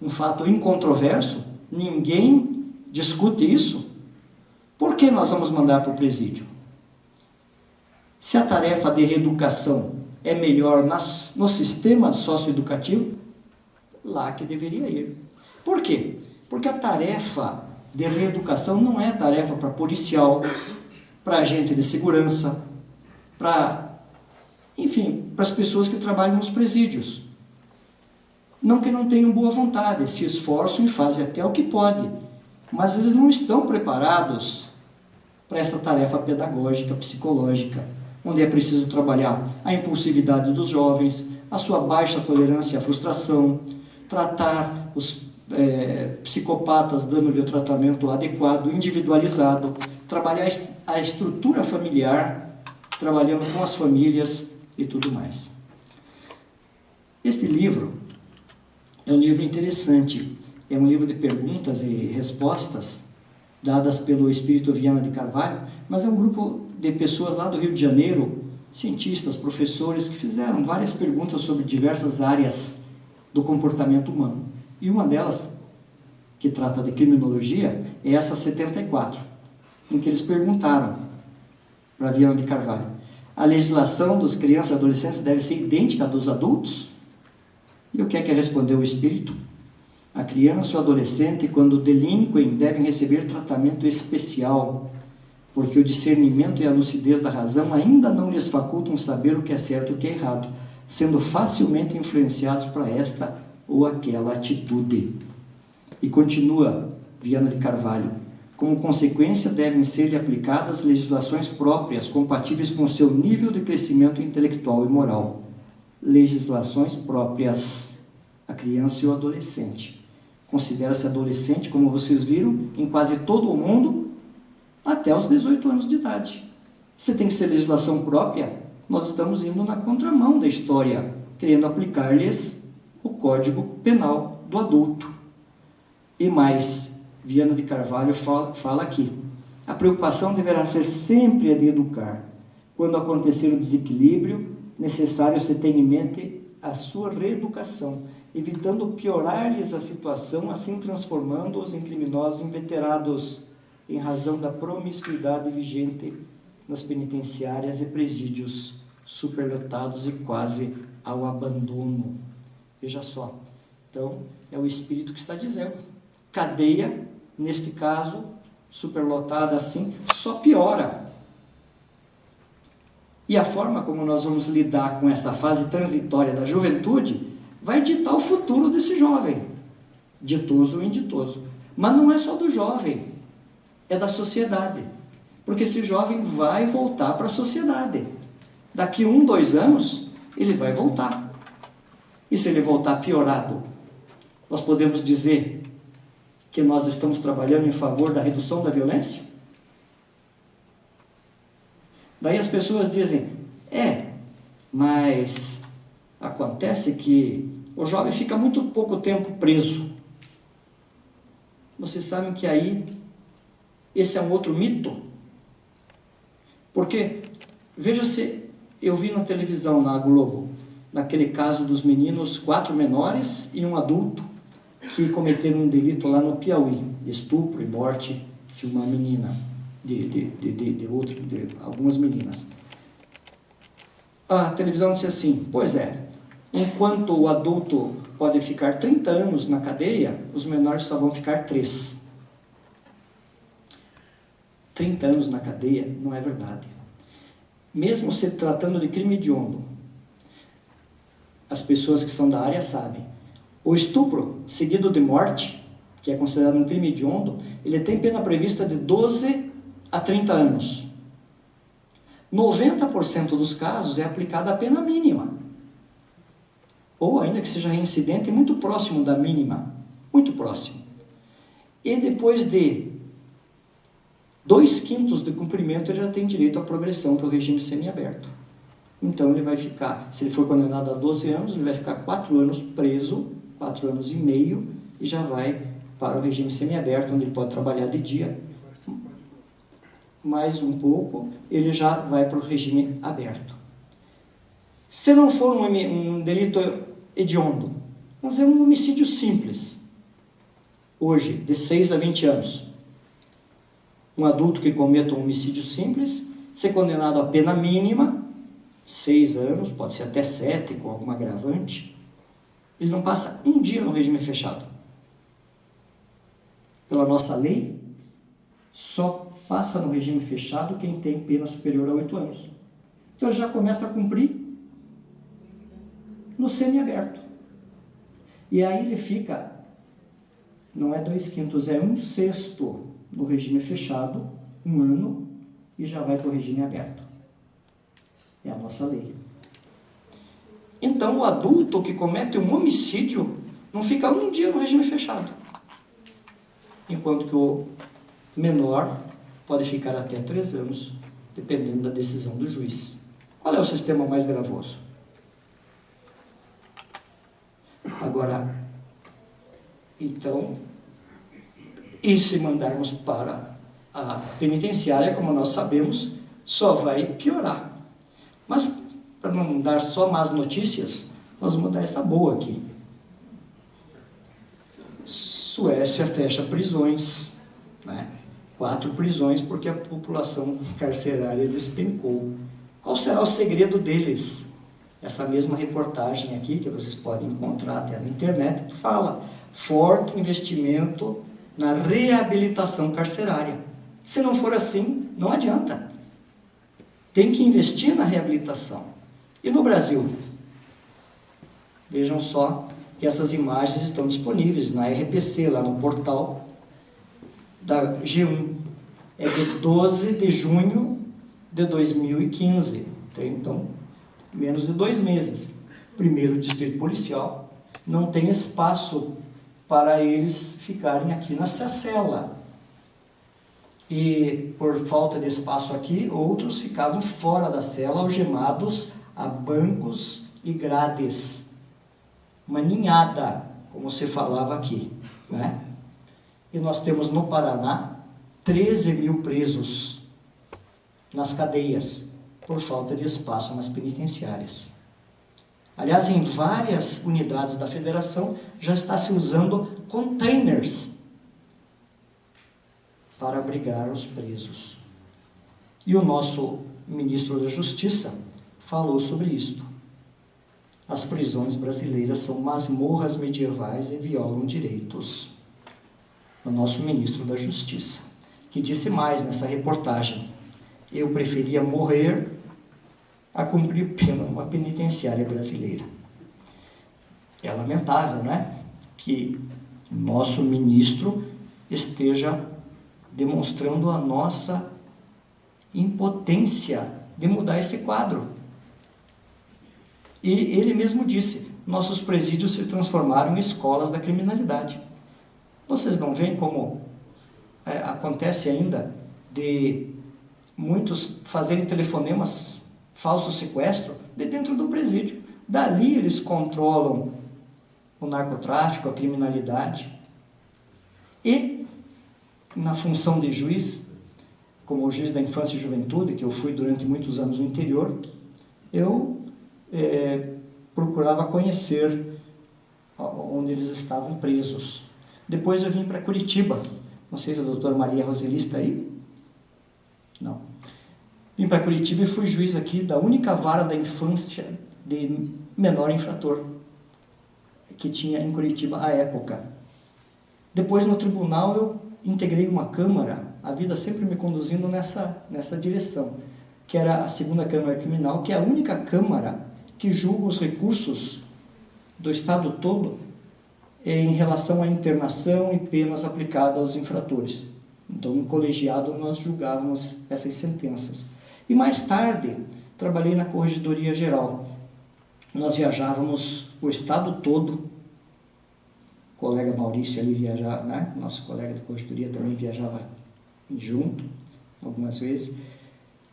um fato incontroverso, ninguém discute isso, por que nós vamos mandar para o presídio? Se a tarefa de reeducação é melhor no sistema socioeducativo, lá que deveria ir. Por quê? Porque a tarefa de reeducação não é tarefa para policial, para agente de segurança, enfim, para as pessoas que trabalham nos presídios. Não que não tenham boa vontade, se esforçam e fazem até o que podem, mas eles não estão preparados para essa tarefa pedagógica, psicológica, onde é preciso trabalhar a impulsividade dos jovens, a sua baixa tolerância à frustração, tratar os psicopatas dando-lhe o tratamento adequado, individualizado, trabalhar a estrutura familiar, trabalhando com as famílias e tudo mais. Este livro é um livro interessante, é um livro de perguntas e respostas dadas pelo Espírito Viana de Carvalho, mas é um grupo de pessoas lá do Rio de Janeiro, cientistas, professores, que fizeram várias perguntas sobre diversas áreas do comportamento humano. E uma delas, que trata de criminologia, é essa 74, em que eles perguntaram para Viana de Carvalho, a legislação dos crianças e adolescentes deve ser idêntica à dos adultos? E o que é que respondeu o Espírito? A criança ou adolescente, quando delinquem, devem receber tratamento especial, porque o discernimento e a lucidez da razão ainda não lhes facultam saber o que é certo e o que é errado, sendo facilmente influenciados para esta ou aquela atitude. E continua Viana de Carvalho, como consequência devem ser-lhe aplicadas legislações próprias, compatíveis com seu nível de crescimento intelectual e moral. Legislações próprias. a criança e o adolescente. Considera-se adolescente, como vocês viram, em quase todo o mundo, até os 18 anos de idade. Você tem que ser legislação própria, nós estamos indo na contramão da história, querendo aplicar-lhes o Código Penal do adulto. E mais, Viana de Carvalho fala aqui, a preocupação deverá ser sempre a de educar. Quando acontecer o desequilíbrio, necessário se ter em mente a sua reeducação, evitando piorar-lhes a situação, assim transformando-os em criminosos inveterados, em razão da promiscuidade vigente nas penitenciárias e presídios superlotados e quase ao abandono. Veja só, então é o Espírito que está dizendo. Cadeia, neste caso, superlotada assim, só piora. E a forma como nós vamos lidar com essa fase transitória da juventude vai ditar o futuro desse jovem, ditoso ou inditoso. Mas não é só do jovem, é da sociedade. Porque esse jovem vai voltar para a sociedade. Daqui 1, 2 anos, ele vai voltar. E se ele voltar piorado, nós podemos dizer que nós estamos trabalhando em favor da redução da violência? Daí as pessoas dizem, mas acontece que o jovem fica muito pouco tempo preso. Vocês sabem que aí, esse é um outro mito? Porque, veja-se, eu vi na televisão, na Globo, naquele caso dos meninos, 4 menores e um adulto, que cometeram um delito lá no Piauí, de estupro e morte de uma menina, de algumas meninas. A televisão disse assim, pois é, enquanto o adulto pode ficar 30 anos na cadeia, os menores só vão ficar 3. 30 anos na cadeia não é verdade. Mesmo se tratando de crime hediondo, as pessoas que são da área sabem, o estupro seguido de morte, que é considerado um crime hediondo, ele tem pena prevista de 12 a 30 anos. 90% dos casos é aplicada a pena mínima, ou ainda que seja reincidente, muito próximo da mínima, muito próximo. E depois de 2/5 de cumprimento, ele já tem direito à progressão para o regime semiaberto. Então ele vai ficar, se ele for condenado a 12 anos, ele vai ficar 4 anos preso, 4 anos e meio, e já vai para o regime semiaberto, onde ele pode trabalhar de dia. Mais um pouco, ele já vai para o regime aberto. Se não for um delito hediondo, vamos dizer um homicídio simples, hoje, de 6 a 20 anos, um adulto que cometa um homicídio simples, ser condenado a pena mínima, 6 anos, pode ser até 7, com alguma agravante, ele não passa um dia no regime fechado. Pela nossa lei, só passa no regime fechado quem tem pena superior a 8 anos. Então ele já começa a cumprir no semiaberto. E aí ele fica, não é 2/5, é 1/6 no regime fechado, 1 ano, e já vai para o regime aberto. É a nossa lei. Então o adulto que comete um homicídio não fica um dia no regime fechado. Enquanto que o menor pode ficar até 3 anos, dependendo da decisão do juiz. Qual é o sistema mais gravoso? Agora, então, e se mandarmos para a penitenciária, como nós sabemos, só vai piorar. Mas, para não dar só más notícias, nós vamos dar essa boa aqui. Suécia fecha prisões, né? 4 prisões, porque a população carcerária despencou. Qual será o segredo deles? Essa mesma reportagem aqui, que vocês podem encontrar até na internet, fala forte investimento na reabilitação carcerária. Se não for assim, não adianta. Tem que investir na reabilitação. E no Brasil? Vejam só que essas imagens estão disponíveis na RPC, lá no portal da G1. É de 12 de junho de 2015. Então, menos de 2 meses. Primeiro distrito policial, não tem espaço para eles ficarem aqui nessa cela. E por falta de espaço aqui, outros ficavam fora da cela, algemados a bancos e grades. Uma ninhada, como se falava aqui, né? E nós temos no Paraná 13 mil presos nas cadeias por falta de espaço nas penitenciárias. Aliás, em várias unidades da federação já está se usando containers para abrigar os presos. E o nosso ministro da Justiça falou sobre isto. As prisões brasileiras são masmorras medievais e violam direitos. O nosso ministro da Justiça, que disse mais nessa reportagem: eu preferia morrer a cumprir pena numa penitenciária brasileira. É lamentável, né, que nosso ministro esteja demonstrando a nossa impotência de mudar esse quadro. E ele mesmo disse: nossos presídios se transformaram em escolas da criminalidade. Vocês não veem como acontece ainda de muitos fazerem telefonemas, falso sequestro, de dentro do presídio. Dali eles controlam o narcotráfico, a criminalidade. E, na função de juiz, como juiz da infância e juventude, que eu fui durante muitos anos no interior, eu procurava conhecer onde eles estavam presos. Depois eu vim para Curitiba. Não sei se a doutora Maria Roseli está aí. Não. Vim para Curitiba e fui juiz aqui da única vara da infância de menor infrator que tinha em Curitiba à época. Depois, no tribunal, eu integrei uma câmara, a vida sempre me conduzindo nessa direção, que era a segunda Câmara Criminal, que é a única câmara que julga os recursos do Estado todo em relação à internação e penas aplicadas aos infratores. Então, no colegiado, nós julgávamos essas sentenças. E mais tarde, trabalhei na Corregedoria Geral. Nós viajávamos o Estado todo. O colega Maurício ali viajava, né? Nosso colega da Corregedoria também viajava junto, algumas vezes.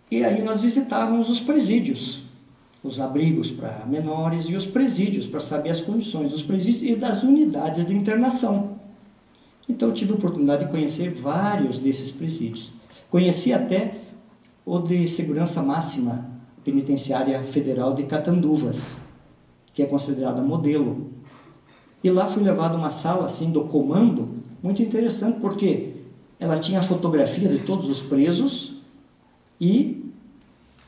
E aí nós visitávamos os presídios, os abrigos para menores e os presídios, para saber as condições dos presídios e das unidades de internação. Então, eu tive a oportunidade de conhecer vários desses presídios. Conheci até o de segurança máxima penitenciária federal de Catanduvas, que é considerada modelo. E lá fui levado a uma sala assim do comando, muito interessante, porque ela tinha a fotografia de todos os presos e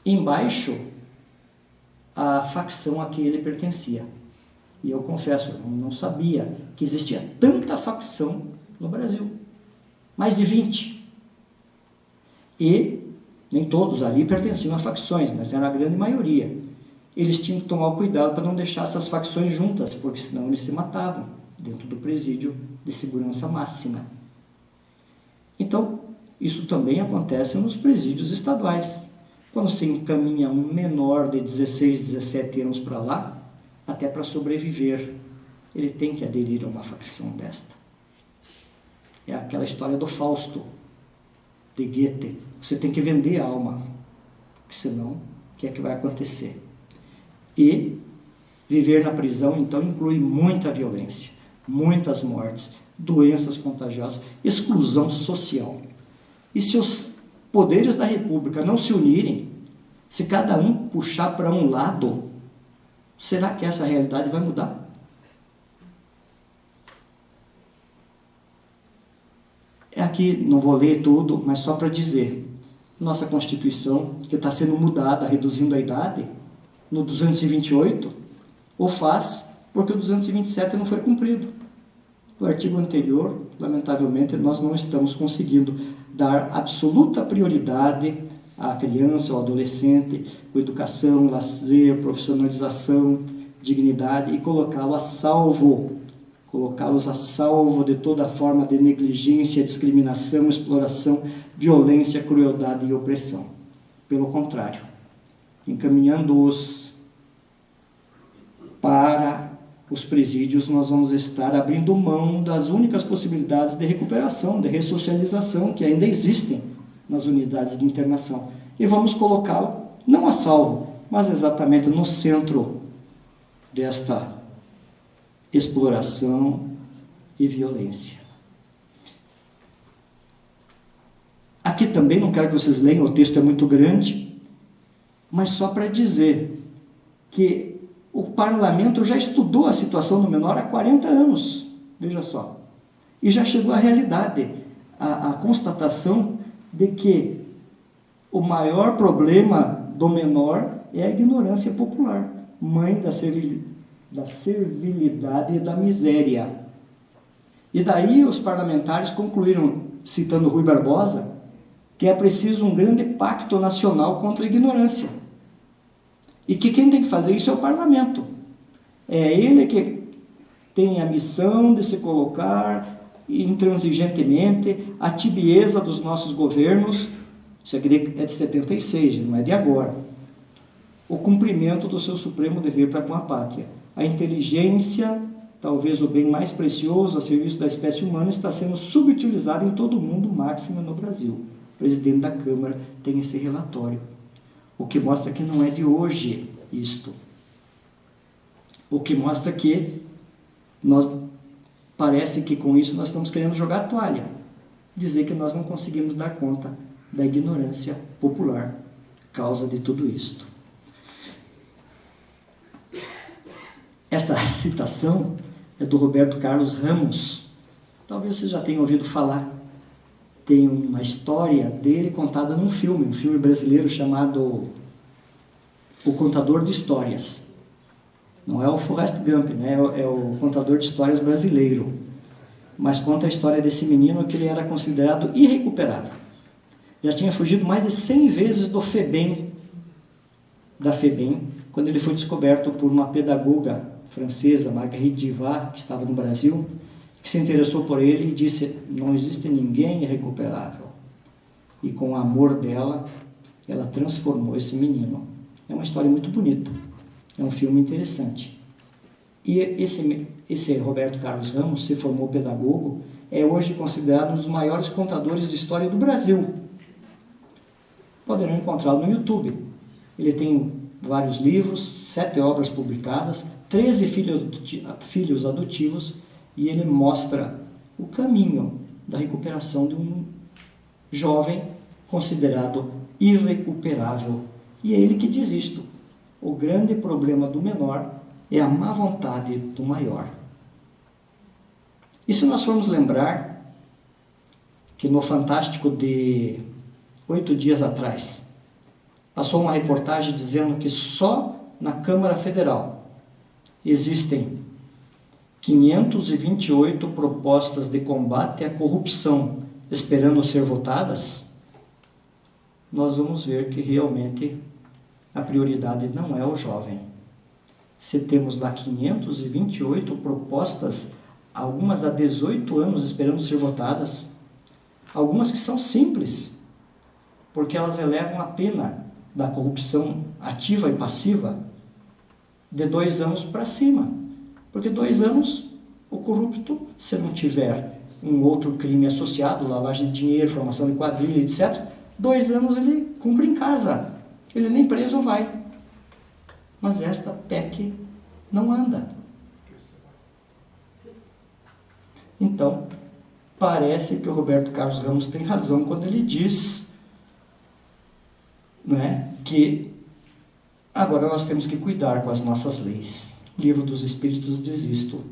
embaixo a facção a que ele pertencia. E eu confesso, eu não sabia que existia tanta facção no Brasil. Mais de 20. E nem todos ali pertenciam a facções, mas era a grande maioria. Eles tinham que tomar cuidado para não deixar essas facções juntas, porque senão eles se matavam dentro do presídio de segurança máxima. Então, isso também acontece nos presídios estaduais. Quando se encaminha um menor de 16, 17 anos para lá, até para sobreviver, ele tem que aderir a uma facção desta. É aquela história do Fausto, de Goethe. Você tem que vender a alma, porque senão, o que é que vai acontecer? E viver na prisão, então, inclui muita violência, muitas mortes, doenças contagiosas, exclusão social. E se os poderes da República não se unirem, se cada um puxar para um lado, será que essa realidade vai mudar? Aqui, não vou ler tudo, mas só para dizer, nossa Constituição, que está sendo mudada, reduzindo a idade, no 228, o faz porque o 227 não foi cumprido. O artigo anterior, lamentavelmente, nós não estamos conseguindo dar absoluta prioridade à criança, ao adolescente, com educação, lazer, profissionalização, dignidade e colocá-los a salvo de toda forma de negligência, discriminação, exploração, violência, crueldade e opressão. Pelo contrário, encaminhando-os para os presídios, nós vamos estar abrindo mão das únicas possibilidades de recuperação, de ressocialização que ainda existem nas unidades de internação. E vamos colocá-lo, não a salvo, mas exatamente no centro desta exploração e violência. Aqui também, não quero que vocês leiam, o texto é muito grande, mas só para dizer que o parlamento já estudou a situação do menor há 40 anos, veja só, e já chegou à realidade, a constatação de que o maior problema do menor é a ignorância popular, mãe da servilidade e da miséria. E daí os parlamentares concluíram, citando Rui Barbosa, que é preciso um grande pacto nacional contra a ignorância. E que quem tem que fazer isso é o parlamento. É ele que tem a missão de se colocar intransigentemente a tibieza dos nossos governos, isso aqui é de 76, não é de agora, o cumprimento do seu supremo dever para com a pátria. A inteligência, talvez o bem mais precioso a serviço da espécie humana, está sendo subutilizado em todo o mundo, máxima no Brasil. O presidente da Câmara tem esse relatório, o que mostra que não é de hoje isto. O que mostra que parece que com isso nós estamos querendo jogar a toalha, dizer que nós não conseguimos dar conta da ignorância popular, causa de tudo isto. Esta citação é do Roberto Carlos Ramos, talvez vocês já tenham ouvido falar. Tem uma história dele contada num filme, um filme brasileiro chamado O Contador de Histórias. Não é o Forrest Gump, né? É o Contador de Histórias brasileiro, mas conta a história desse menino que ele era considerado irrecuperável. Já tinha fugido mais de 100 vezes da FEBEM, quando ele foi descoberto por uma pedagoga francesa, Marguerite Duras, que estava no Brasil, que se interessou por ele e disse: não existe ninguém irrecuperável. E com o amor dela, ela transformou esse menino. É uma história muito bonita, é um filme interessante. E esse Roberto Carlos Ramos se formou pedagogo, é hoje considerado um dos maiores contadores de história do Brasil. Poderão encontrá-lo no YouTube. Ele tem vários livros, 7 obras publicadas, 13 filhos adotivos, e ele mostra o caminho da recuperação de um jovem considerado irrecuperável. E é ele que diz isto: o grande problema do menor é a má vontade do maior. E se nós formos lembrar que no Fantástico de 8 dias atrás, passou uma reportagem dizendo que só na Câmara Federal existem 528 propostas de combate à corrupção esperando ser votadas, nós vamos ver que realmente a prioridade não é o jovem. Se temos lá 528 propostas, algumas há 18 anos esperando ser votadas, algumas que são simples, porque elas elevam a pena da corrupção ativa e passiva de 2 anos para cima. Porque 2 anos, o corrupto, se não tiver um outro crime associado, lavagem de dinheiro, formação de quadrilha, etc., 2 anos ele cumpre em casa, ele nem preso vai. Mas esta PEC não anda. Então, parece que o Roberto Carlos Ramos tem razão quando ele diz, né, que agora nós temos que cuidar com as nossas leis. O Livro dos Espíritos diz isto: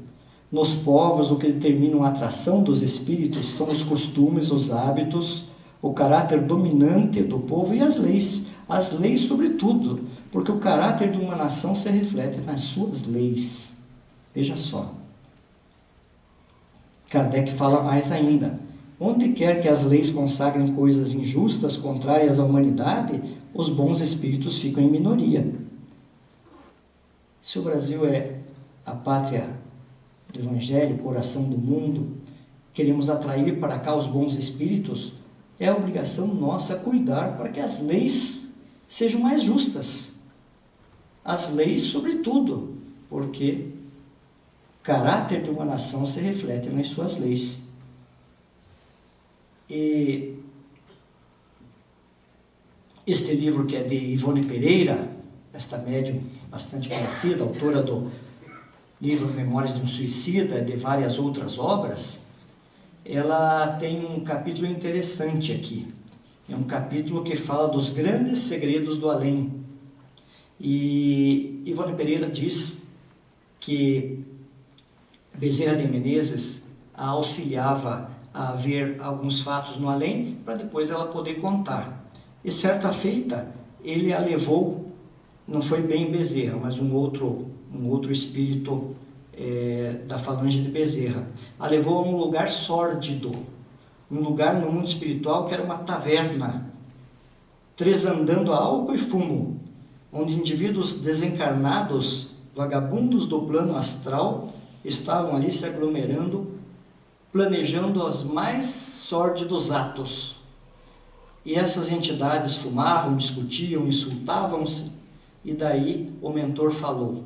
nos povos, o que determina a atração dos espíritos são os costumes, os hábitos, o caráter dominante do povo e as leis. As leis, sobretudo, porque o caráter de uma nação se reflete nas suas leis. Veja só. Kardec fala mais ainda: onde quer que as leis consagrem coisas injustas, contrárias à humanidade, os bons espíritos ficam em minoria. Se o Brasil é a pátria do Evangelho, o coração do mundo, queremos atrair para cá os bons espíritos, é a obrigação nossa cuidar para que as leis sejam mais justas. As leis, sobretudo, porque caráter de uma nação se reflete nas suas leis. E este livro, que é de Ivone Pereira, esta médium bastante conhecida, autora do livro Memórias de um Suicida e de várias outras obras, ela tem um capítulo interessante aqui. É um capítulo que fala dos grandes segredos do além. E Ivone Pereira diz que Bezerra de Menezes a auxiliava a ver alguns fatos no além, para depois ela poder contar. E certa feita, ele a levou, não foi bem Bezerra, mas um outro espírito da falange de Bezerra, a levou a um lugar sórdido, um lugar no mundo espiritual que era uma taverna, tresandando a álcool e fumo, onde indivíduos desencarnados, vagabundos do plano astral, estavam ali se aglomerando, planejando os mais sórdidos atos. E essas entidades fumavam, discutiam, insultavam-se, e daí o mentor falou: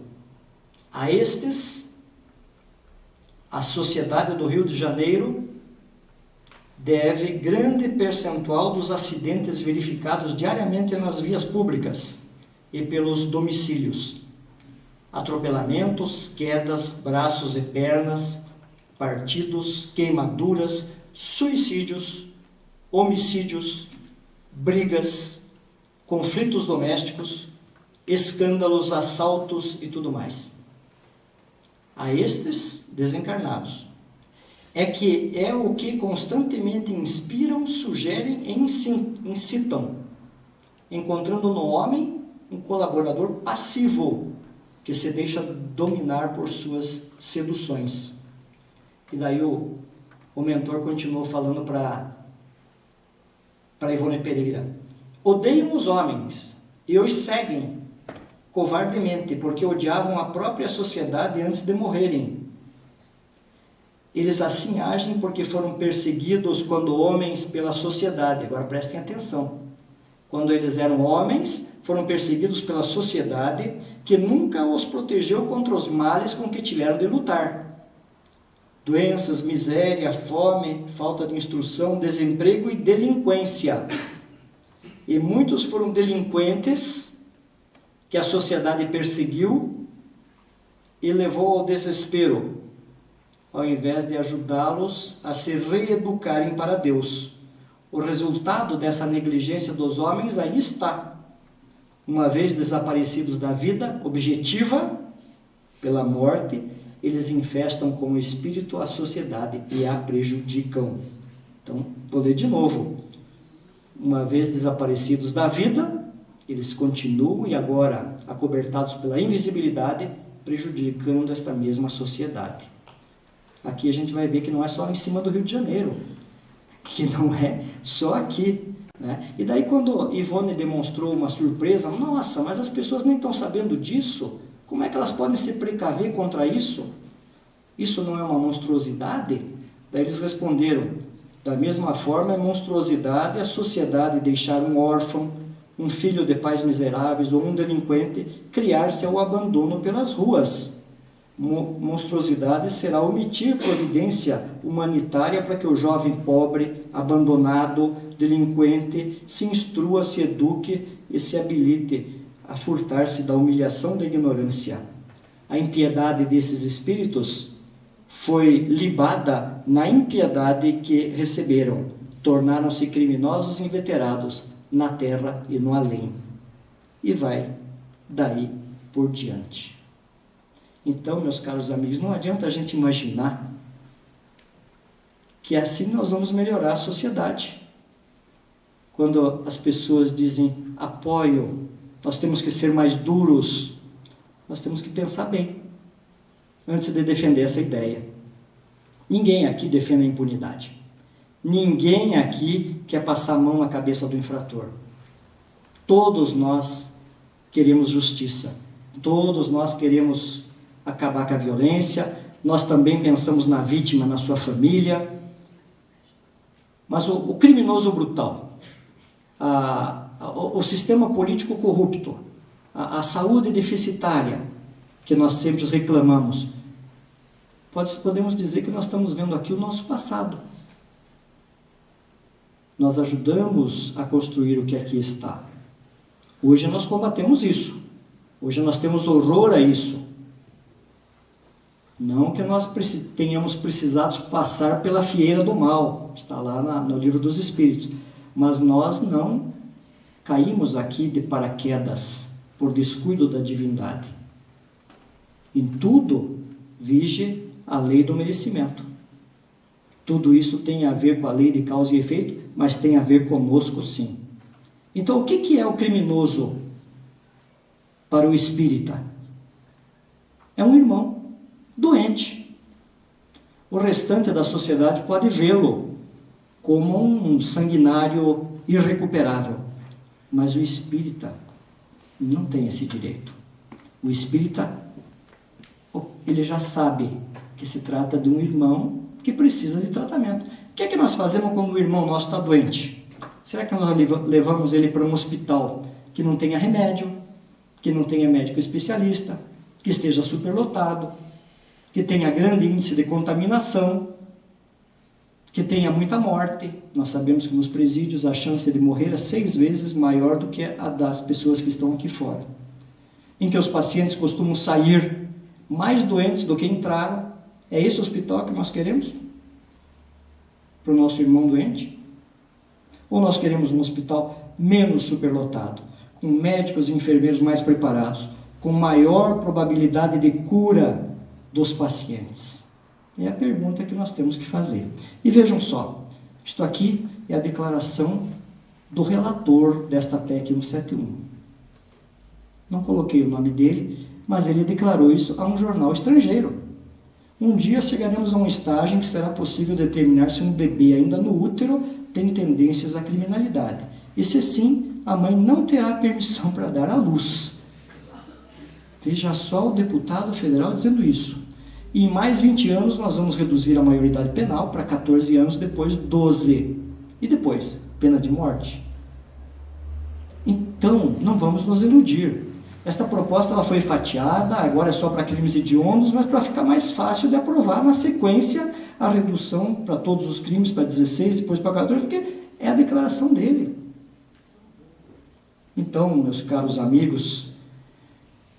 a estes, a sociedade do Rio de Janeiro deve grande percentual dos acidentes verificados diariamente nas vias públicas e pelos domicílios. Atropelamentos, quedas, braços e pernas, partidos, queimaduras, suicídios, homicídios, brigas, conflitos domésticos, escândalos, assaltos e tudo mais. A estes desencarnados é o que constantemente inspiram, sugerem e incitam, encontrando no homem um colaborador passivo que se deixa dominar por suas seduções. E daí o mentor continuou falando para Ivone Pereira: odeiam os homens e os seguem covardemente, porque odiavam a própria sociedade antes de morrerem. Eles assim agem porque foram perseguidos quando homens pela sociedade. Agora prestem atenção. Quando eles eram homens, foram perseguidos pela sociedade, que nunca os protegeu contra os males com que tiveram de lutar. Doenças, miséria, fome, falta de instrução, desemprego e delinquência. E muitos foram delinquentes que a sociedade perseguiu e levou ao desespero, ao invés de ajudá-los a se reeducarem para Deus. O resultado dessa negligência dos homens aí está. Uma vez desaparecidos da vida objetiva, pela morte, eles infestam como espírito a sociedade e a prejudicam. Então, vou ler de novo. Uma vez desaparecidos da vida, eles continuam e agora acobertados pela invisibilidade, prejudicando esta mesma sociedade. Aqui a gente vai ver que não é só em cima do Rio de Janeiro, que não é só aqui, né? E daí quando Ivone demonstrou uma surpresa: nossa, mas as pessoas nem estão sabendo disso, como é que elas podem se precaver contra isso? Isso não é uma monstruosidade? Daí eles responderam: da mesma forma é monstruosidade a sociedade deixar um órfão, um filho de pais miseráveis ou um delinquente criar-se ao abandono pelas ruas. Monstruosidade será omitir providência humanitária para que o jovem pobre, abandonado, delinquente, se instrua, se eduque e se habilite a furtar-se da humilhação da ignorância. A impiedade desses espíritos foi libada na impiedade que receberam. Tornaram-se criminosos inveterados na terra e no além. E vai daí por diante. Então, meus caros amigos, não adianta a gente imaginar que assim nós vamos melhorar a sociedade. Quando as pessoas dizem apoio, nós temos que ser mais duros, nós temos que pensar bem antes de defender essa ideia. Ninguém aqui defende a impunidade. Ninguém aqui quer passar a mão na cabeça do infrator. Todos nós queremos justiça. Todos nós queremos acabar com a violência. Nós também pensamos na vítima, na sua família. Mas o criminoso brutal, o sistema político corrupto, a saúde deficitária, que nós sempre reclamamos, podemos dizer que nós estamos vendo aqui o nosso passado. Nós ajudamos a construir o que aqui está. Hoje nós combatemos isso. Hoje nós temos horror a isso. Não que nós tenhamos precisado passar pela fieira do mal. Está lá no livro dos Espíritos. Mas nós não caímos aqui de paraquedas por descuido da divindade. Em tudo vige a lei do merecimento. Tudo isso tem a ver com a lei de causa e efeito, mas tem a ver conosco sim. Então, o que é o criminoso para o espírita? É um irmão doente. O restante da sociedade pode vê-lo como um sanguinário irrecuperável. Mas o espírita não tem esse direito. O espírita, ele já sabe que se trata de um irmão que precisa de tratamento. O que é que nós fazemos quando o irmão nosso está doente? Será que nós levamos ele para um hospital que não tenha remédio, que não tenha médico especialista, que esteja superlotado, que tenha grande índice de contaminação, que tenha muita morte? Nós sabemos que nos presídios a chance de morrer é 6 vezes maior do que a das pessoas que estão aqui fora. Em que os pacientes costumam sair mais doentes do que entraram. É esse hospital que nós queremos? Para o nosso irmão doente? Ou nós queremos um hospital menos superlotado, com médicos e enfermeiros mais preparados, com maior probabilidade de cura dos pacientes? É a pergunta que nós temos que fazer. E vejam só, isto aqui é a declaração do relator desta PEC 171. Não coloquei o nome dele, mas ele declarou isso a um jornal estrangeiro. Um dia chegaremos a um estágio em que será possível determinar se um bebê ainda no útero tem tendências à criminalidade. E se sim, a mãe não terá permissão para dar à luz. Veja só o deputado federal dizendo isso. E em mais 20 anos nós vamos reduzir a maioridade penal para 14 anos, depois 12. E depois, pena de morte. Então, não vamos nos iludir. Esta proposta ela foi fatiada, agora é só para crimes hediondos, mas para ficar mais fácil de aprovar na sequência a redução para todos os crimes, para 16, depois para 14, porque é a declaração dele. Então, meus caros amigos,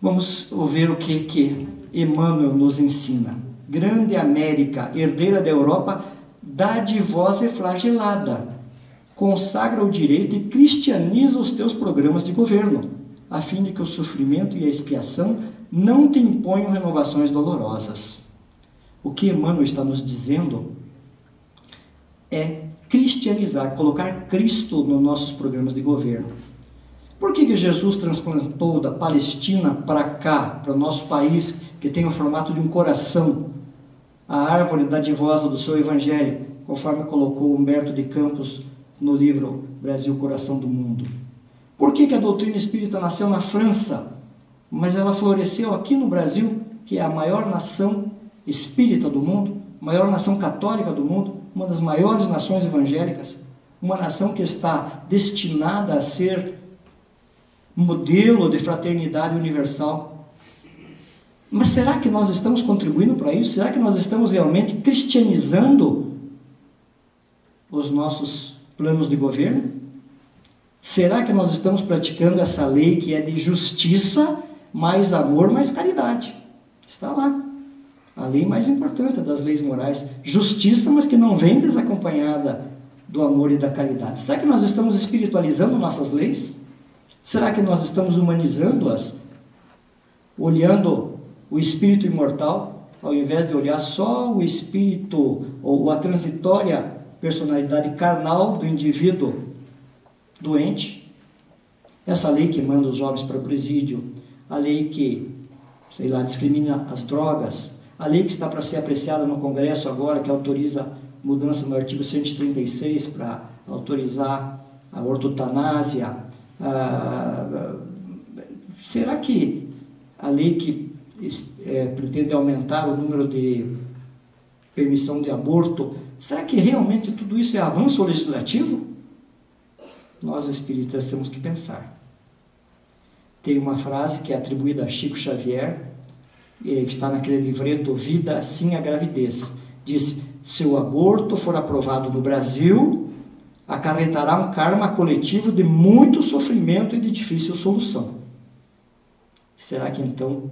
vamos ouvir o que Emmanuel nos ensina. Grande América, herdeira da Europa, dadivosa e flagelada, consagra o direito e cristianiza os teus programas de governo, a fim de que o sofrimento e a expiação não te imponham renovações dolorosas. O que Emmanuel está nos dizendo é cristianizar, colocar Cristo nos nossos programas de governo. Por que Jesus transplantou da Palestina para cá, para o nosso país, que tem o formato de um coração, a árvore dadivosa do seu Evangelho, conforme colocou Humberto de Campos no livro Brasil, Coração do Mundo? Por que a doutrina espírita nasceu na França, mas ela floresceu aqui no Brasil, que é a maior nação espírita do mundo, maior nação católica do mundo, uma das maiores nações evangélicas, uma nação que está destinada a ser modelo de fraternidade universal? Mas será que nós estamos contribuindo para isso? Será que nós estamos realmente cristianizando os nossos planos de governo? Será que nós estamos praticando essa lei que é de justiça, mais amor, mais caridade? Está lá. A lei mais importante das leis morais. Justiça, mas que não vem desacompanhada do amor e da caridade. Será que nós estamos espiritualizando nossas leis? Será que nós estamos humanizando-as? Olhando o espírito imortal, ao invés de olhar só o espírito ou a transitória personalidade carnal do indivíduo doente? Essa lei que manda os jovens para o presídio, a lei que, discrimina as drogas, a lei que está para ser apreciada no Congresso agora, que autoriza mudança no artigo 136 para autorizar a ortotanásia. Será que a lei que pretende aumentar o número de permissão de aborto, será que realmente tudo isso é avanço legislativo? Nós espíritas temos que pensar. Tem uma frase que é atribuída a Chico Xavier, que está naquele livreto Vida Sim a Gravidez. Diz: se o aborto for aprovado no Brasil, acarretará um karma coletivo de muito sofrimento e de difícil solução. Será que então,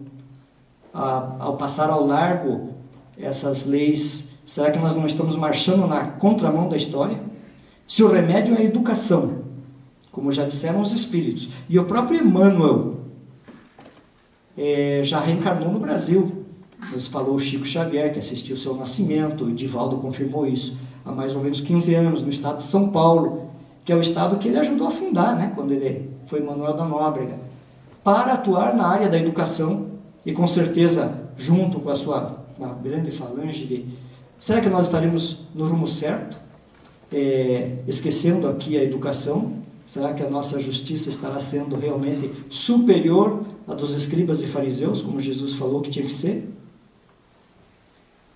ao passar ao largo essas leis, será que nós não estamos marchando na contramão da história? Se o remédio é a educação, como já disseram os espíritos, e o próprio Emmanuel já reencarnou no Brasil, nos falou o Chico Xavier, que assistiu o seu nascimento, o Divaldo confirmou isso, há mais ou menos 15 anos, no estado de São Paulo, que é o estado que ele ajudou a fundar, né, quando ele foi Manuel da Nóbrega, para atuar na área da educação, e com certeza, junto com a sua uma grande falange de... Será que nós estaremos no rumo certo? Esquecendo aqui a educação? Será que a nossa justiça estará sendo realmente superior à dos escribas e fariseus, como Jesus falou que tinha que ser?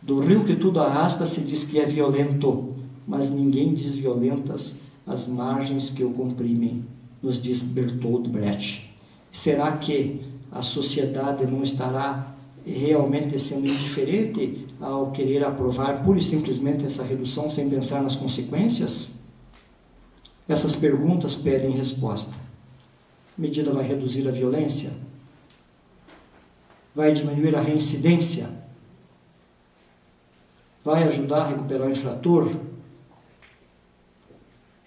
Do rio que tudo arrasta se diz que é violento, mas ninguém diz violentas as margens que o comprimem, nos diz Bertold Brecht. Será que a sociedade não estará realmente sendo indiferente ao querer aprovar pura e simplesmente essa redução sem pensar nas consequências? Essas perguntas pedem resposta. A medida vai reduzir a violência? Vai diminuir a reincidência? Vai ajudar a recuperar o infrator?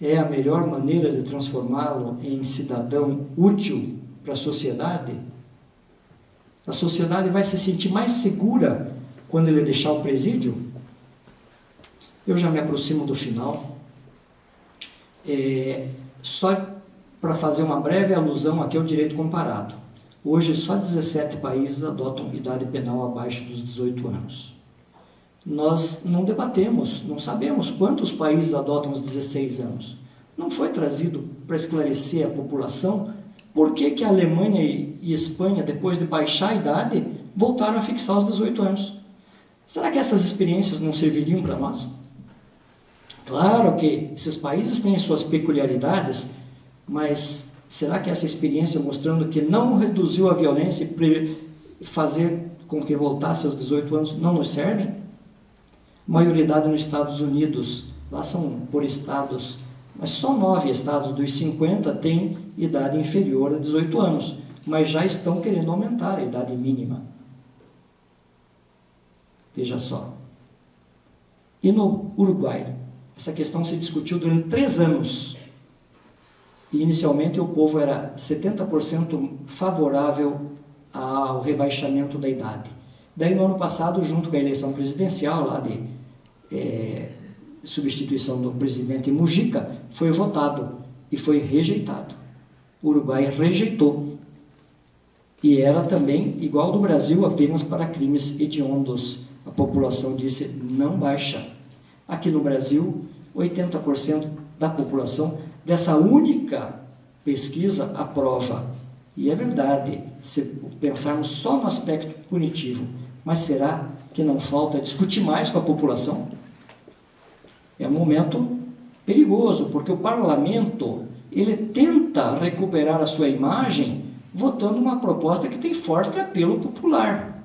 É a melhor maneira de transformá-lo em cidadão útil para a sociedade? A sociedade vai se sentir mais segura quando ele deixar o presídio? Eu já me aproximo do final. Só para fazer uma breve alusão aqui ao direito comparado. Hoje, só 17 países adotam idade penal abaixo dos 18 anos. Nós não debatemos, não sabemos quantos países adotam os 16 anos. Não foi trazido para esclarecer a população por que a Alemanha e Espanha, depois de baixar a idade, voltaram a fixar os 18 anos. Será que essas experiências não serviriam para nós? Claro que esses países têm suas peculiaridades, mas será que essa experiência mostrando que não reduziu a violência e fazer com que voltasse aos 18 anos não nos servem? Maioridade nos Estados Unidos, lá são por estados, mas só 9 estados dos 50 têm idade inferior a 18 anos, mas já estão querendo aumentar a idade mínima. Veja só. E no Uruguai? Essa questão se discutiu durante 3 anos. E inicialmente o povo era 70% favorável ao rebaixamento da idade. Daí no ano passado, junto com a eleição presidencial, lá de substituição do presidente Mujica, foi votado e foi rejeitado. O Uruguai rejeitou. E era também, igual ao do Brasil, apenas para crimes hediondos. A população disse, não baixa. Aqui no Brasil, 80% da população dessa única pesquisa aprova. E é verdade, se pensarmos só no aspecto punitivo. Mas será que não falta discutir mais com a população? É um momento perigoso, porque o parlamento, ele tenta recuperar a sua imagem votando uma proposta que tem forte apelo popular.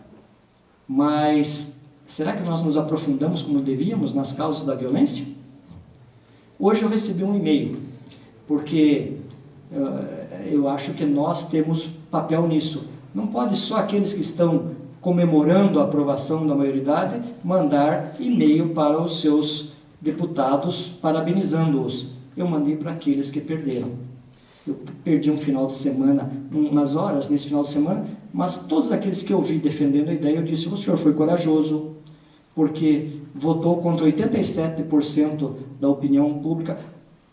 Mas será que nós nos aprofundamos como devíamos nas causas da violência? Hoje eu recebi um e-mail, porque eu acho que nós temos papel nisso. Não pode só aqueles que estão comemorando a aprovação da maioridade mandar e-mail para os seus deputados parabenizando-os. Eu mandei para aqueles que perderam. Eu perdi um final de semana, umas horas nesse final de semana, mas todos aqueles que eu vi defendendo a ideia, eu disse, o senhor foi corajoso, porque votou contra 87% da opinião pública,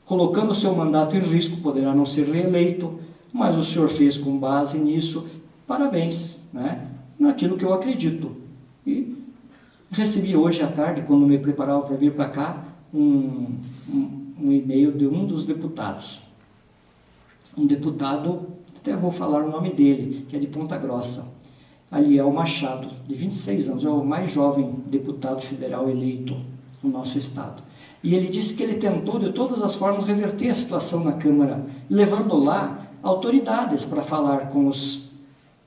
colocando o seu mandato em risco, poderá não ser reeleito, mas o senhor fez com base nisso, parabéns, né? Naquilo que eu acredito. E recebi hoje à tarde, quando me preparava para vir para cá, um e-mail de um dos deputados. Um deputado, até vou falar o nome dele, que é de Ponta Grossa, Aliel Machado, de 26 anos, é o mais jovem deputado federal eleito no nosso estado. E ele disse que ele tentou de todas as formas reverter a situação na Câmara, levando lá autoridades para falar com os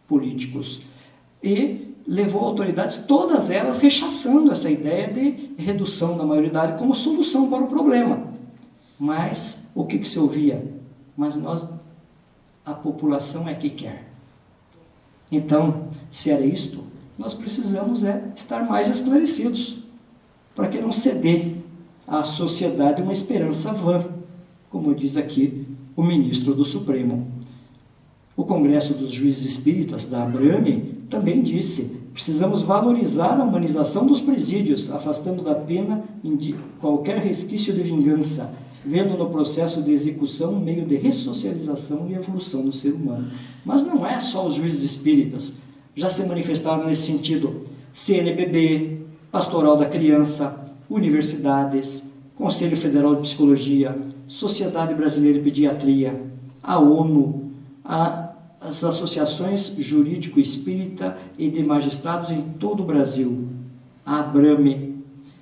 políticos. E levou autoridades, todas elas rechaçando essa ideia de redução da maioridade como solução para o problema. Mas o que se ouvia? Mas a população é que quer. Então, se era isto, nós precisamos estar mais esclarecidos, para que não ceder à sociedade uma esperança vã, como diz aqui o ministro do Supremo. O Congresso dos Juízes Espíritas, da Abrame, também disse: precisamos valorizar a humanização dos presídios, afastando da pena qualquer resquício de vingança, vendo no processo de execução um meio de ressocialização e evolução do ser humano. Mas não é só os juízes espíritas, já se manifestaram nesse sentido CNBB, Pastoral da Criança, universidades, Conselho Federal de Psicologia, Sociedade Brasileira de Pediatria, a ONU, as associações jurídico-espírita e de magistrados em todo o Brasil, a Abrame.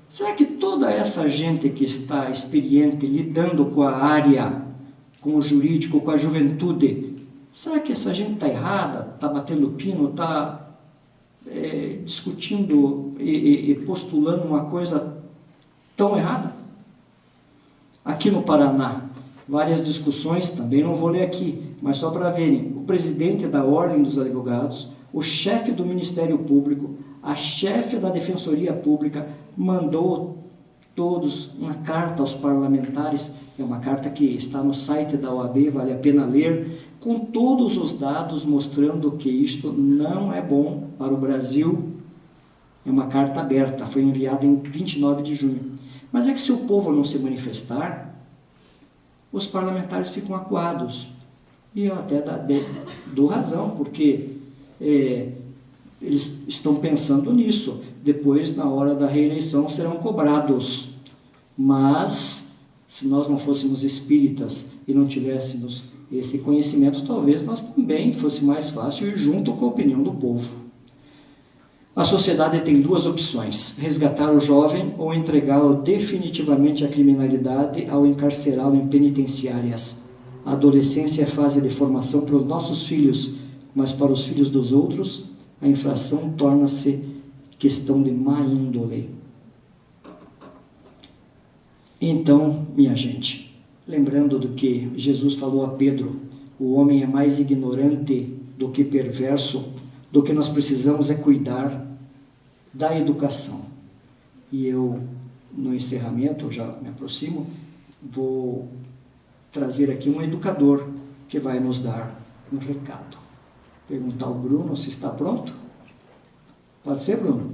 Será que toda essa gente que está experiente, lidando com a área, com o jurídico, com a juventude, será que essa gente está errada, está batendo pino, está discutindo e postulando uma coisa tão errada? Aqui no Paraná, várias discussões, também não vou ler aqui, mas só para verem, o presidente da Ordem dos Advogados, o chefe do Ministério Público, a chefe da Defensoria Pública, mandou todos uma carta aos parlamentares, é uma carta que está no site da OAB, vale a pena ler, com todos os dados mostrando que isto não é bom para o Brasil. É uma carta aberta, foi enviada em 29 de junho. Mas é que se o povo não se manifestar, os parlamentares ficam acuados. E eu até dou razão, porque eles estão pensando nisso. Depois, na hora da reeleição, serão cobrados. Mas, se nós não fôssemos espíritas e não tivéssemos esse conhecimento, talvez nós também fosse mais fácil ir junto com a opinião do povo. A sociedade tem duas opções: resgatar o jovem ou entregá-lo definitivamente à criminalidade ao encarcerá-lo em penitenciárias. A adolescência é fase de formação para os nossos filhos, mas para os filhos dos outros, a infração torna-se questão de má índole. Então, minha gente, lembrando do que Jesus falou a Pedro, o homem é mais ignorante do que perverso, do que nós precisamos é cuidar da educação. E eu, no encerramento, já me aproximo, vou trazer aqui um educador que vai nos dar um recado. Perguntar ao Bruno se está pronto. Pode ser, Bruno?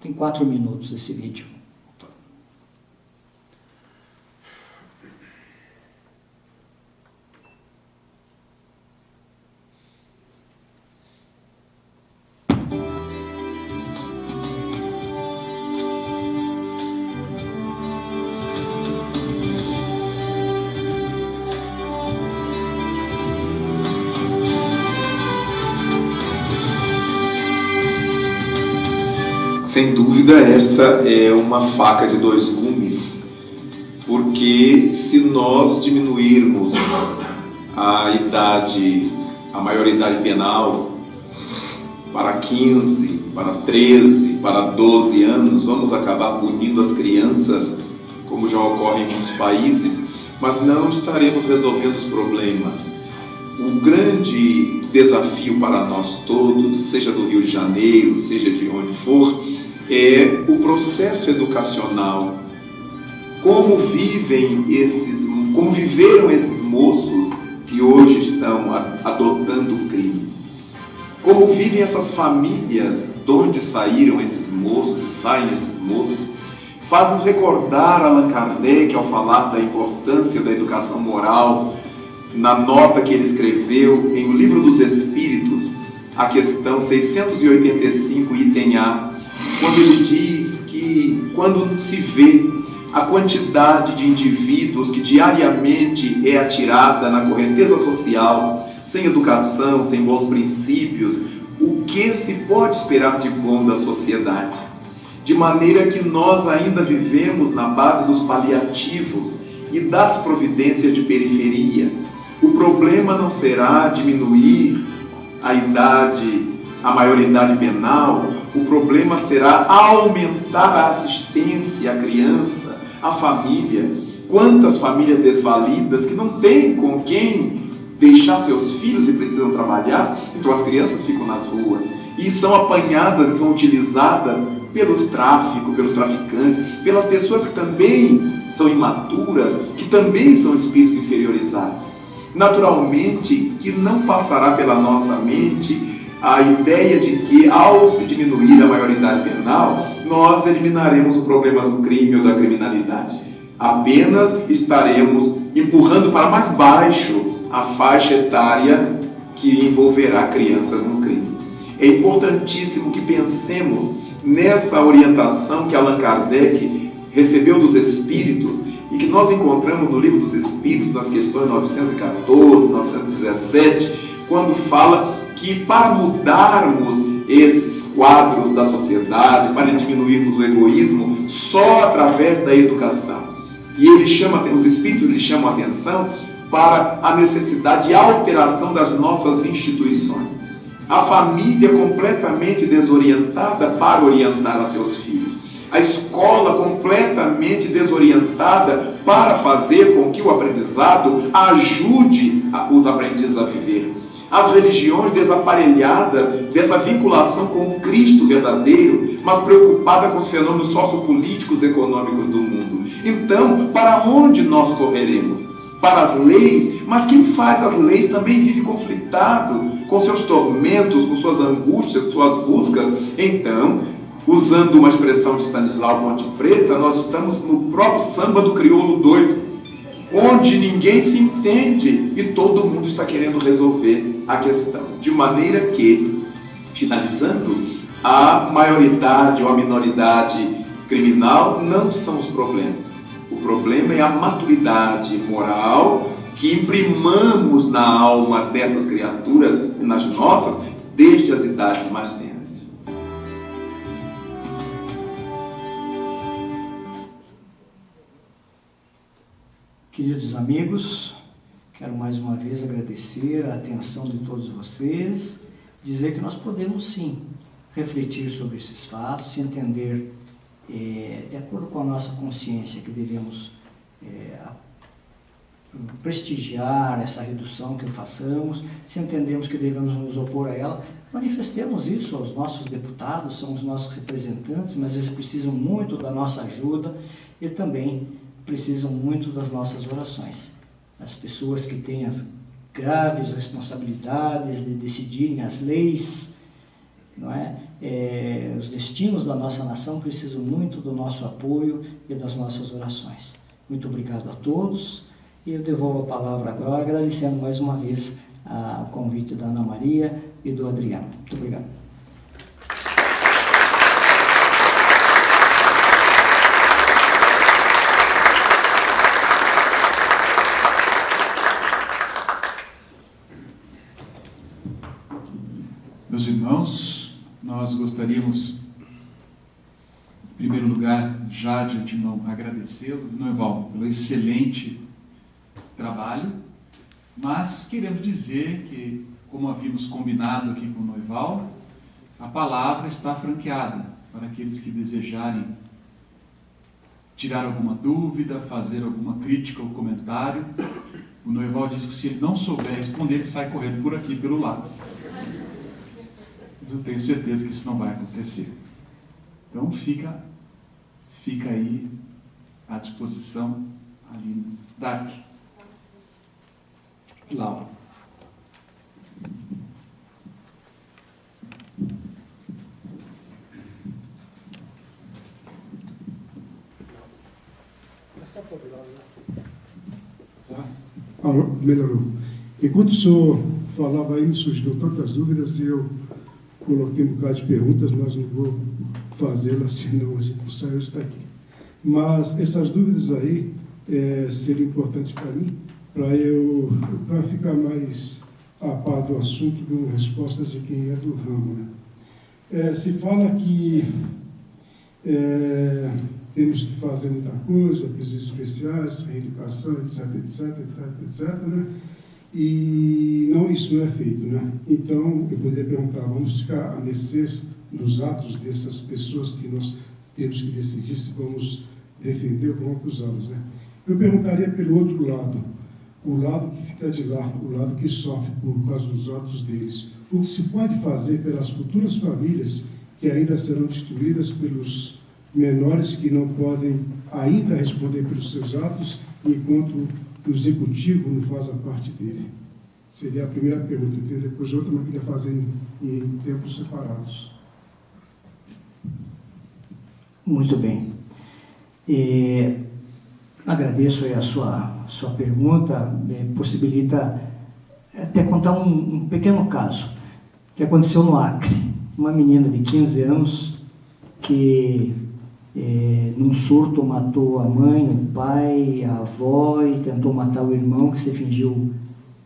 Tem 4 minutos esse vídeo. Sem dúvida, esta é uma faca de dois gumes, porque se nós diminuirmos a maioridade penal para 15, para 13, para 12 anos, vamos acabar punindo as crianças, como já ocorre em muitos países, mas não estaremos resolvendo os problemas. O grande desafio para nós todos, seja do Rio de Janeiro, seja de onde for, é o processo educacional. Como viveram esses moços que hoje estão adotando o crime? Como vivem essas famílias de onde saíram esses moços e saem esses moços? Faz-nos recordar Allan Kardec ao falar da importância da educação moral, na nota que ele escreveu em O Livro dos Espíritos, a questão 685, item A, quando ele diz que quando se vê a quantidade de indivíduos que diariamente é atirada na correnteza social, sem educação, sem bons princípios, o que se pode esperar de bom da sociedade? De maneira que nós ainda vivemos na base dos paliativos e das providências de periferia. O problema não será diminuir a idade, a maioridade penal, o problema será aumentar a assistência à criança, à família. Quantas famílias desvalidas que não têm com quem deixar seus filhos e precisam trabalhar, então as crianças ficam nas ruas e são apanhadas e são utilizadas pelo tráfico, pelos traficantes, pelas pessoas que também são imaturas, que também são espíritos inferiorizados. Naturalmente que não passará pela nossa mente a ideia de que, ao se diminuir a maioridade penal, nós eliminaremos o problema do crime ou da criminalidade. Apenas estaremos empurrando para mais baixo a faixa etária que envolverá crianças no crime. É importantíssimo que pensemos nessa orientação que Allan Kardec recebeu dos Espíritos e que nós encontramos no Livro dos Espíritos, nas questões 914, 917, quando fala que para mudarmos esses quadros da sociedade, para diminuirmos o egoísmo, só através da educação. E os Espíritos lhe chamam a atenção para a necessidade de alteração das nossas instituições. A família completamente desorientada para orientar a seus filhos. A escola completamente desorientada para fazer com que o aprendizado ajude os aprendizes a viver. As religiões desaparelhadas dessa vinculação com o Cristo verdadeiro, mas preocupada com os fenômenos sociopolíticos e econômicos do mundo. Então, para onde nós correremos? Para as leis, mas quem faz as leis também vive conflitado com seus tormentos, com suas angústias, suas buscas. Então, usando uma expressão de Stanislau Ponte Preta, nós estamos no próprio samba do crioulo doido, onde ninguém se entende e todo mundo está querendo resolver a questão. De maneira que, finalizando, a maioridade ou a minoridade criminal não são os problemas. O problema é a maturidade moral que imprimamos na alma dessas criaturas e nas nossas desde as idades mais tenras. Queridos amigos, quero mais uma vez agradecer a atenção de todos vocês, dizer que nós podemos sim refletir sobre esses fatos e entender, de acordo com a nossa consciência, que devemos prestigiar essa redução que façamos. Se entendemos que devemos nos opor a ela, manifestemos isso aos nossos deputados, são os nossos representantes, mas eles precisam muito da nossa ajuda e também precisam muito das nossas orações. As pessoas que têm as graves responsabilidades de decidirem as leis, não é? Os destinos da nossa nação precisam muito do nosso apoio e das nossas orações. Muito obrigado a todos e eu devolvo a palavra agora, agradecendo mais uma vez o convite da Ana Maria e do Adriano. Muito obrigado. Meus irmãos, nós gostaríamos, em primeiro lugar, já de antemão, agradecê-lo, Noival, pelo excelente trabalho, mas queremos dizer que, como havíamos combinado aqui com o Noival, a palavra está franqueada para aqueles que desejarem tirar alguma dúvida, fazer alguma crítica ou comentário. O Noival disse que se ele não souber responder, ele sai correndo por aqui, pelo lado. Eu tenho certeza que isso não vai acontecer. Então fica aí à disposição ali no DAC. Laura. Melhorou. Enquanto o senhor falava aí, me surgiram tantas dúvidas e eu coloquei um bocado de perguntas, mas não vou fazê-las, senão a gente não sai hoje daqui. Mas essas dúvidas aí seriam importantes para mim, para ficar mais a par do assunto, com respostas de quem é do ramo. Né? Se fala que temos que fazer muita coisa, pedidos especiais, reeducação, etc, etc, etc, etc, né? e não, isso não é feito, né? Então, eu poderia perguntar, vamos ficar à mercê dos atos dessas pessoas que nós temos que decidir se vamos defender ou vamos acusá-las, né? Eu perguntaria pelo outro lado, o lado que fica de lá, o lado que sofre por causa dos atos deles. O que se pode fazer pelas futuras famílias que ainda serão destruídas pelos menores que não podem ainda responder pelos seus atos, enquanto o executivo não faz a parte dele? Seria a primeira pergunta. Eu tenho depois outra, mas eu queria fazer em tempos separados. Muito bem. Agradeço aí a sua pergunta, possibilita até contar um pequeno caso que aconteceu no Acre. Uma menina de 15 anos que, num surto, matou a mãe, o pai, a avó e tentou matar o irmão, que se fingiu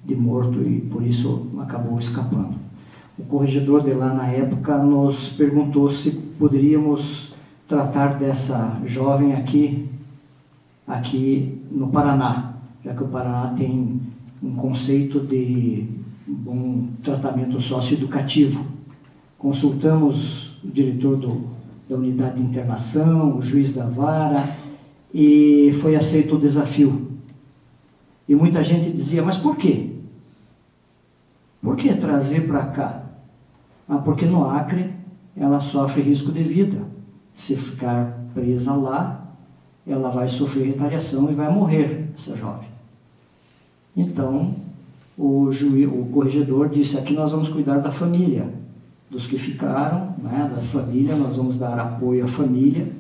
de morto e por isso acabou escapando. O corregedor de lá na época nos perguntou se poderíamos tratar dessa jovem aqui no Paraná, já que o Paraná tem um conceito de bom tratamento socioeducativo. Consultamos o diretor da unidade de internação, o juiz da vara, e foi aceito o desafio. E muita gente dizia, mas por quê? Por que trazer para cá? Porque no Acre ela sofre risco de vida. Se ficar presa lá, ela vai sofrer retaliação e vai morrer, essa jovem. Então, o corregedor disse, aqui nós vamos cuidar da família, dos que ficaram, né, da família, nós vamos dar apoio à família,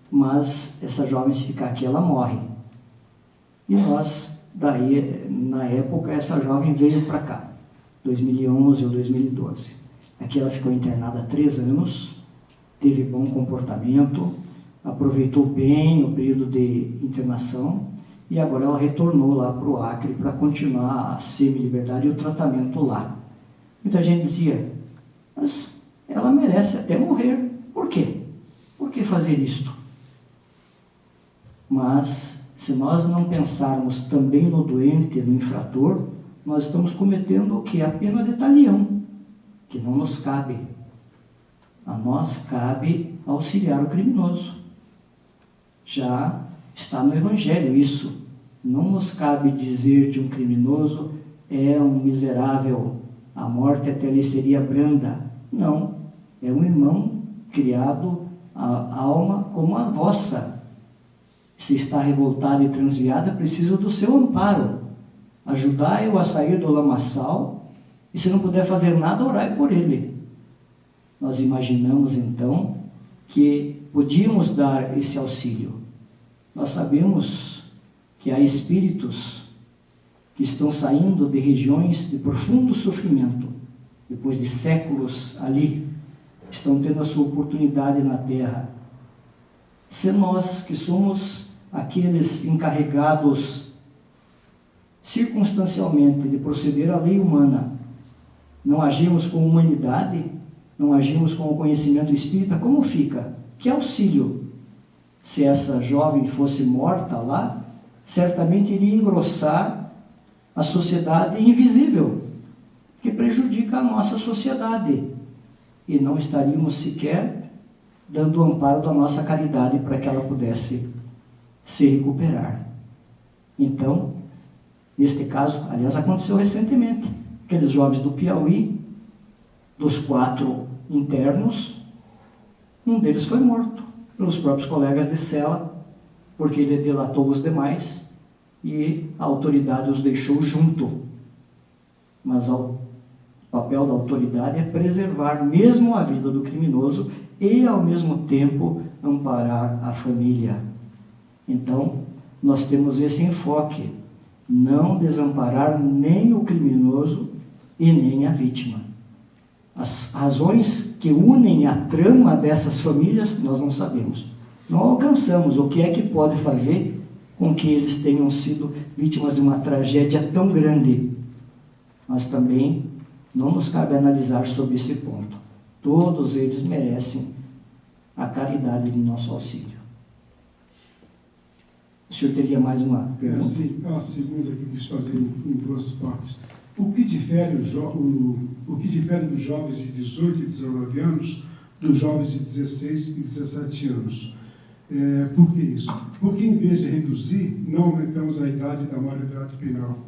mas essa jovem, se ficar aqui, ela morre. E nós, daí, na época, essa jovem veio para cá, 2011 ou 2012. Aqui ela ficou internada há 3 anos, teve bom comportamento, aproveitou bem o período de internação e agora ela retornou lá para o Acre para continuar a semi-liberdade e o tratamento lá. Muita gente dizia, mas ela merece até morrer. Por quê? Por que fazer isto? Mas, se nós não pensarmos também no doente, no infrator, nós estamos cometendo o que? A pena de talião, que não nos cabe. A nós cabe auxiliar o criminoso. Já está no Evangelho isso. Não nos cabe dizer de um criminoso, é um miserável, a morte até lhe seria branda. Não, é um irmão criado, a alma como a vossa. Se está revoltada e transviada, precisa do seu amparo. Ajudai-o a sair do lamaçal, e se não puder fazer nada, orai por ele. Nós imaginamos então que podíamos dar esse auxílio. Nós sabemos que há espíritos que estão saindo de regiões de profundo sofrimento, depois de séculos ali, estão tendo a sua oportunidade na Terra. Se nós, que somos aqueles encarregados circunstancialmente de proceder à lei humana, não agimos com humanidade, não agimos com o conhecimento espírita, como fica? Que auxílio? Se essa jovem fosse morta lá, certamente iria engrossar a sociedade invisível, que prejudica a nossa sociedade. E não estaríamos sequer dando o amparo da nossa caridade para que ela pudesse se recuperar. Então, neste caso, aliás, aconteceu recentemente, aqueles jovens do Piauí, dos 4 internos, um deles foi morto pelos próprios colegas de cela, porque ele delatou os demais e a autoridade os deixou junto. Mas o papel da autoridade é preservar mesmo a vida do criminoso e, ao mesmo tempo, amparar a família. Então, nós temos esse enfoque, não desamparar nem o criminoso e nem a vítima. As razões que unem a trama dessas famílias, nós não sabemos. Não alcançamos o que é que pode fazer com que eles tenham sido vítimas de uma tragédia tão grande. Mas também não nos cabe analisar sobre esse ponto. Todos eles merecem a caridade de nosso auxílio. O senhor teria mais uma pergunta? Sim, a segunda que eu quis fazer em 2 partes. o que difere dos jovens de 18 e 19 anos dos jovens de 16 e 17 anos? Por que isso? Porque, em vez de reduzir, não aumentamos a idade da maioridade penal.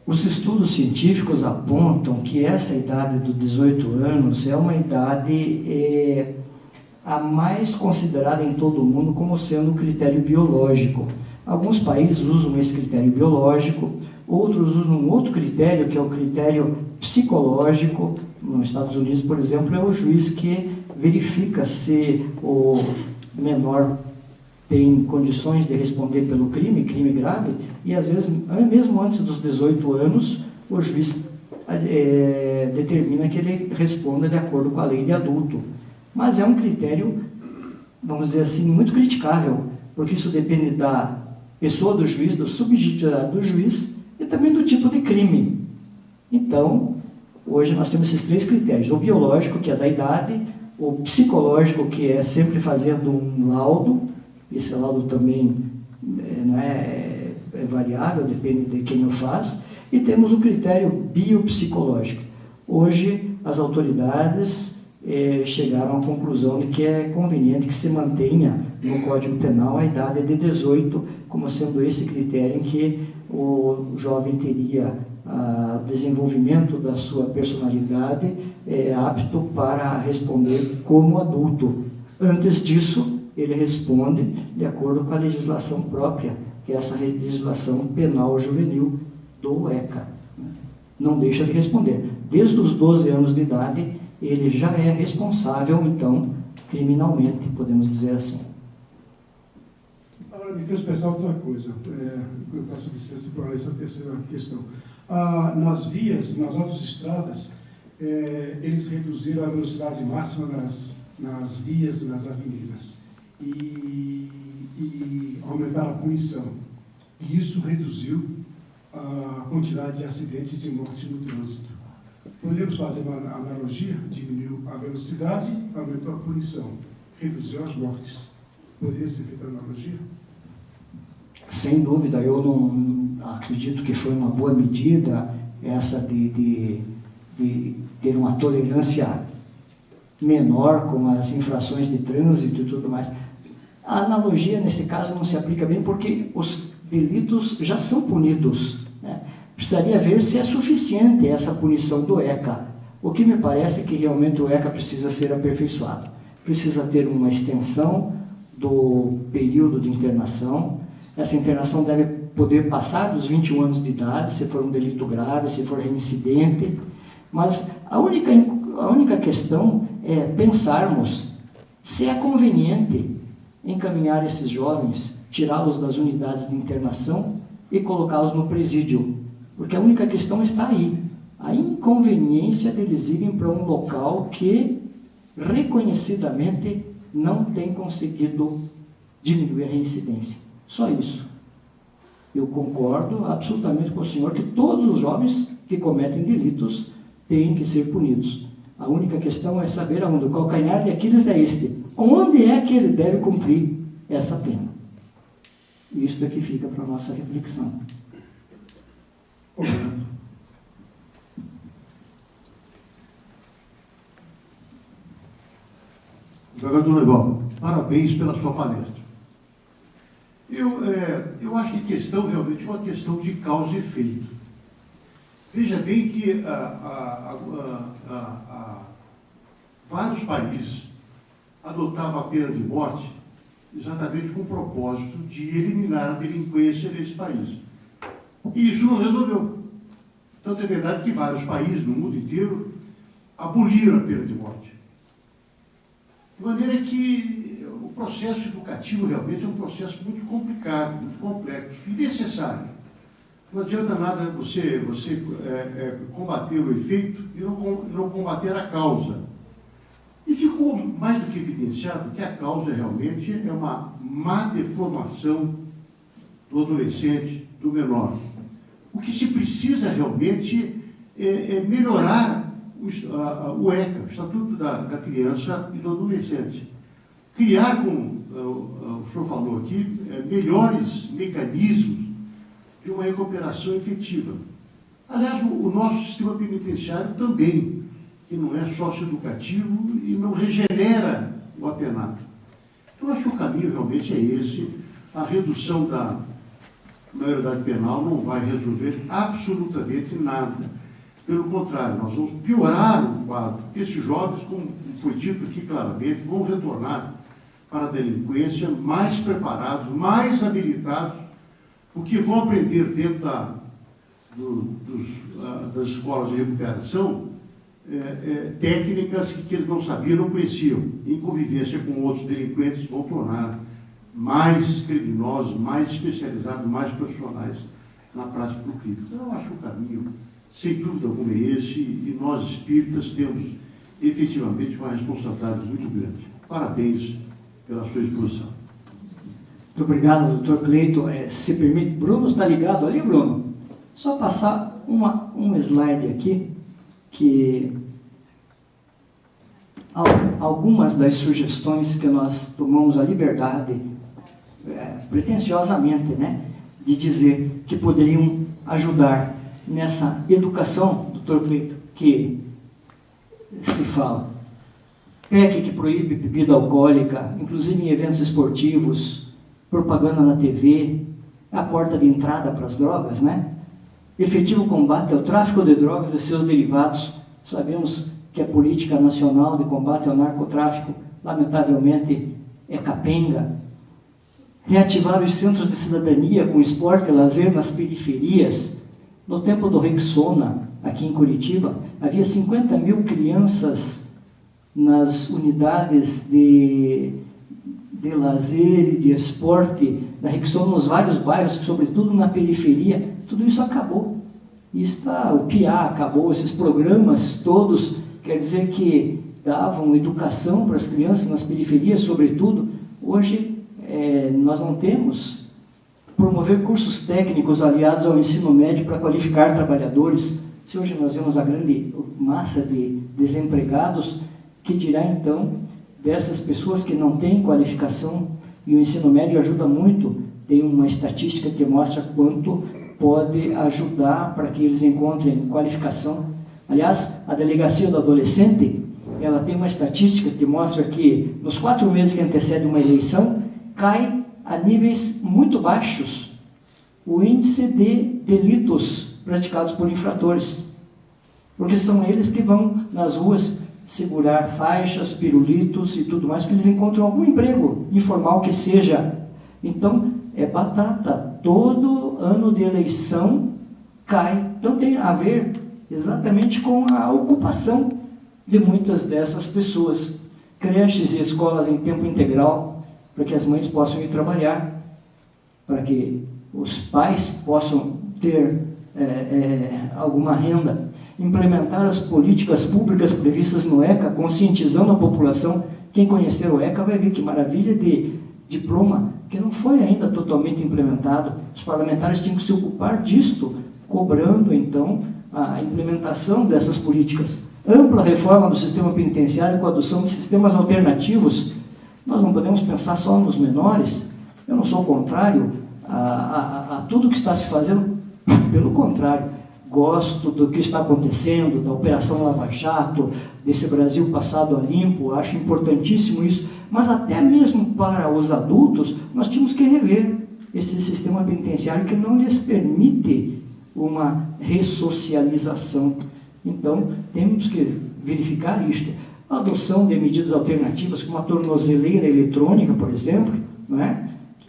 Os estudos científicos apontam que essa idade dos 18 anos é uma idade a mais considerada em todo o mundo como sendo um critério biológico. Alguns países usam esse critério biológico, outros usam um outro critério, que é o critério psicológico. Nos Estados Unidos, por exemplo, é o juiz que verifica se o menor tem condições de responder pelo crime grave, e às vezes, mesmo antes dos 18 anos, o juiz determina que ele responda de acordo com a lei de adulto. Mas é um critério, vamos dizer assim, muito criticável, porque isso depende da pessoa do juiz, da subjetividade do juiz e também do tipo de crime. Então, hoje nós temos esses 3 critérios: o biológico, que é da idade, o psicológico, que é sempre fazendo um laudo. Esse laudo também é variável, depende de quem o faz. E temos o critério biopsicológico. Hoje, as autoridades chegaram à conclusão de que é conveniente que se mantenha no Código Penal a idade de 18, como sendo esse critério em que o jovem teria o desenvolvimento da sua personalidade apto para responder como adulto. Antes disso, ele responde de acordo com a legislação própria, que é essa legislação penal juvenil do ECA. Não deixa de responder. Desde os 12 anos de idade, ele já é responsável, então, criminalmente, podemos dizer assim. Agora, me fez pensar outra coisa. Eu peço licença para essa terceira questão. Nas vias, nas autoestradas, eles reduziram a velocidade máxima nas vias e nas avenidas. E aumentaram a punição. E isso reduziu a quantidade de acidentes de morte no trânsito. Poderíamos fazer uma analogia: diminuiu a velocidade, aumentou a punição, reduziu as mortes. Poderia ser feita a analogia? Sem dúvida, eu não acredito que foi uma boa medida essa de ter uma tolerância menor com as infrações de trânsito e tudo mais. A analogia, nesse caso, não se aplica bem porque os delitos já são punidos, né? Precisaria ver se é suficiente essa punição do ECA. O que me parece é que realmente o ECA precisa ser aperfeiçoado. Precisa ter uma extensão do período de internação. Essa internação deve poder passar dos 21 anos de idade, se for um delito grave, se for reincidente. Mas a única questão é pensarmos se é conveniente encaminhar esses jovens, tirá-los das unidades de internação e colocá-los no presídio. Porque a única questão está aí, a inconveniência deles irem para um local que reconhecidamente não tem conseguido diminuir a reincidência. Só isso. Eu concordo absolutamente com o senhor que todos os jovens que cometem delitos têm que ser punidos. A única questão é saber aonde. O calcanhar de Aquiles é este. Onde é que ele deve cumprir essa pena? Isso aqui fica para a nossa reflexão. Jogador Evaldo, parabéns pela sua palestra. Eu acho que a questão realmente é uma questão de causa e efeito. Veja bem que vários países adotavam a pena de morte exatamente com o propósito de eliminar a delinquência nesse país. E isso não resolveu. Tanto é verdade que vários países no mundo inteiro aboliram a pena de morte. De maneira que o processo educativo realmente é um processo muito complicado, muito complexo e necessário. Não adianta nada você combater o efeito e não combater a causa. E ficou mais do que evidenciado que a causa realmente é uma má deformação do adolescente, do menor. O que se precisa realmente é melhorar o ECA, o Estatuto da Criança e do Adolescente. Criar, como o senhor falou aqui, melhores mecanismos de uma recuperação efetiva. Aliás, o nosso sistema penitenciário também, que não é socioeducativo e não regenera o apenado. Então, eu acho que o caminho realmente é esse. A redução da maioridade penal não vai resolver absolutamente nada. Pelo contrário, nós vamos piorar o quadro, porque esses jovens, como foi dito aqui claramente, vão retornar para a delinquência mais preparados, mais habilitados, porque vão aprender dentro das escolas de recuperação técnicas que eles não sabiam, não conheciam. Em convivência com outros delinquentes, vão tornar mais criminosos, mais especializados, mais profissionais na prática do crime. Então, eu acho que o caminho, sem dúvida alguma, é esse, e nós espíritas temos efetivamente uma responsabilidade muito grande. Parabéns pela sua exposição. Muito obrigado, doutor Cleiton. Se permite, Bruno, está ligado ali, Bruno? Só passar um slide aqui, que algumas das sugestões que nós tomamos a liberdade, pretensiosamente, né, de dizer que poderiam ajudar nessa educação, doutor Cleiton, que se fala. PEC que proíbe bebida alcoólica, inclusive em eventos esportivos, propaganda na TV, a porta de entrada para as drogas, né? Efetivo combate ao tráfico de drogas e seus derivados. Sabemos que a política nacional de combate ao narcotráfico, lamentavelmente, é capenga. Reativar os centros de cidadania com esporte e lazer nas periferias. No tempo do Rexona, aqui em Curitiba, havia 50 mil crianças nas unidades de lazer e de esporte da Rexona, nos vários bairros, sobretudo na periferia. Tudo isso acabou. O PIA acabou, esses programas todos, quer dizer que davam educação para as crianças nas periferias, sobretudo. Hoje, nós não temos. Promover cursos técnicos aliados ao ensino médio para qualificar trabalhadores. Se hoje nós vemos a grande massa de desempregados, que dirá então dessas pessoas que não têm qualificação, e o ensino médio ajuda muito. Tem uma estatística que mostra quanto pode ajudar para que eles encontrem qualificação. Aliás, a Delegacia do Adolescente, ela tem uma estatística que mostra que nos 4 meses que antecedem uma eleição, cai a níveis muito baixos o índice de delitos praticados por infratores, porque são eles que vão nas ruas segurar faixas, pirulitos e tudo mais, porque eles encontram algum emprego informal que seja. Então, é batata. Todo ano de eleição cai. Então, tem a ver exatamente com a ocupação de muitas dessas pessoas. Creches e escolas em tempo integral, para que as mães possam ir trabalhar, para que os pais possam ter alguma renda. Implementar as políticas públicas previstas no ECA, conscientizando a população. Quem conhecer o ECA vai ver que maravilha de diploma, que não foi ainda totalmente implementado. Os parlamentares tinham que se ocupar disto, cobrando, então, a implementação dessas políticas. Ampla reforma do sistema penitenciário com a adoção de sistemas alternativos. Nós não podemos pensar só nos menores. Eu não sou contrário a tudo que está se fazendo, pelo contrário. Gosto do que está acontecendo, da Operação Lava Jato, desse Brasil passado a limpo, acho importantíssimo isso, mas até mesmo para os adultos, nós tínhamos que rever esse sistema penitenciário que não lhes permite uma ressocialização. Então, temos que verificar isto. A adoção de medidas alternativas, como a tornozeleira eletrônica, por exemplo, não é?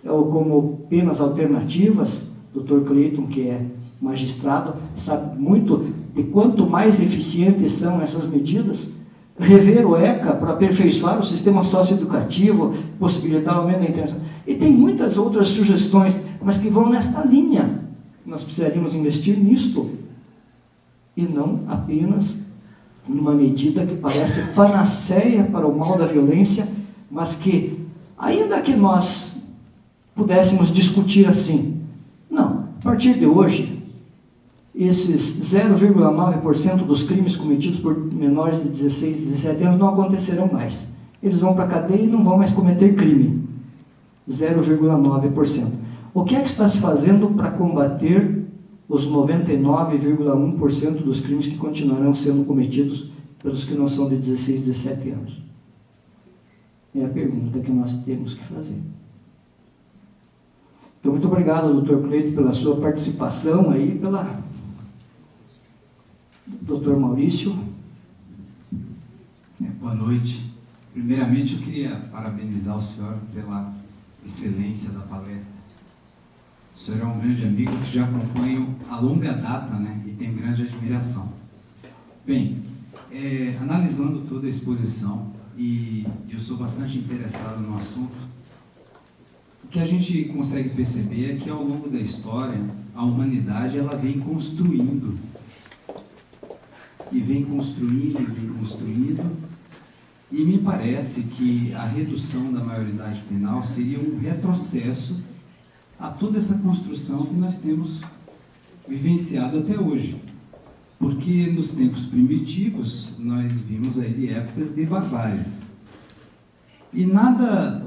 Ou como penas alternativas. Dr. Cleiton, que é magistrado, sabe muito de quanto mais eficientes são essas medidas. Rever o ECA para aperfeiçoar o sistema socioeducativo, possibilitar o aumento da intenção. E tem muitas outras sugestões, mas que vão nesta linha. Nós precisaríamos investir nisto, e não apenas numa medida que parece panaceia para o mal da violência, mas que, ainda que nós pudéssemos discutir assim, não, a partir de hoje, esses 0,9% dos crimes cometidos por menores de 16, 17 anos não acontecerão mais. Eles vão para a cadeia e não vão mais cometer crime. 0,9%. O que é que está se fazendo para combater os 99,1% dos crimes que continuarão sendo cometidos pelos que não são de 16, 17 anos? É a pergunta que nós temos que fazer. Então, muito obrigado, Dr. Cleito, pela sua participação aí, Dr. Maurício. Boa noite. Primeiramente, eu queria parabenizar o senhor pela excelência da palestra. O senhor é um grande amigo que já acompanho a longa data, né, e tenho grande admiração. Bem, analisando toda a exposição, e eu sou bastante interessado no assunto, o que a gente consegue perceber é que ao longo da história, a humanidade ela vem construindo, e me parece que a redução da maioridade penal seria um retrocesso a toda essa construção que nós temos vivenciado até hoje. Porque nos tempos primitivos, nós vimos aí de épocas de barbáries. E nada,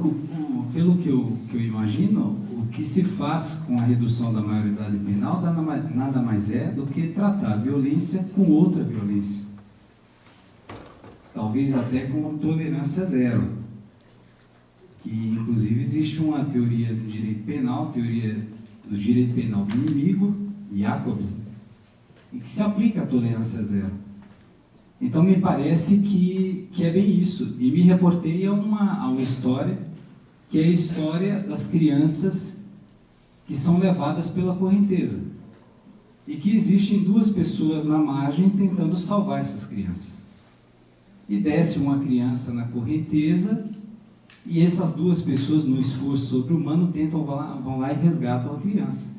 pelo que eu imagino, o que se faz com a redução da maioridade penal nada mais é do que tratar a violência com outra violência. Talvez até com tolerância zero. Que, inclusive, existe uma teoria do direito penal, teoria do direito penal do inimigo, Jacobs, em que se aplica a tolerância zero. Então, me parece que é bem isso. E me reportei a uma história, que é a história das crianças que são levadas pela correnteza. E que existem duas pessoas na margem tentando salvar essas crianças. E desce uma criança na correnteza, e essas duas pessoas, no esforço sobre-humano, vão lá e resgatam a criança.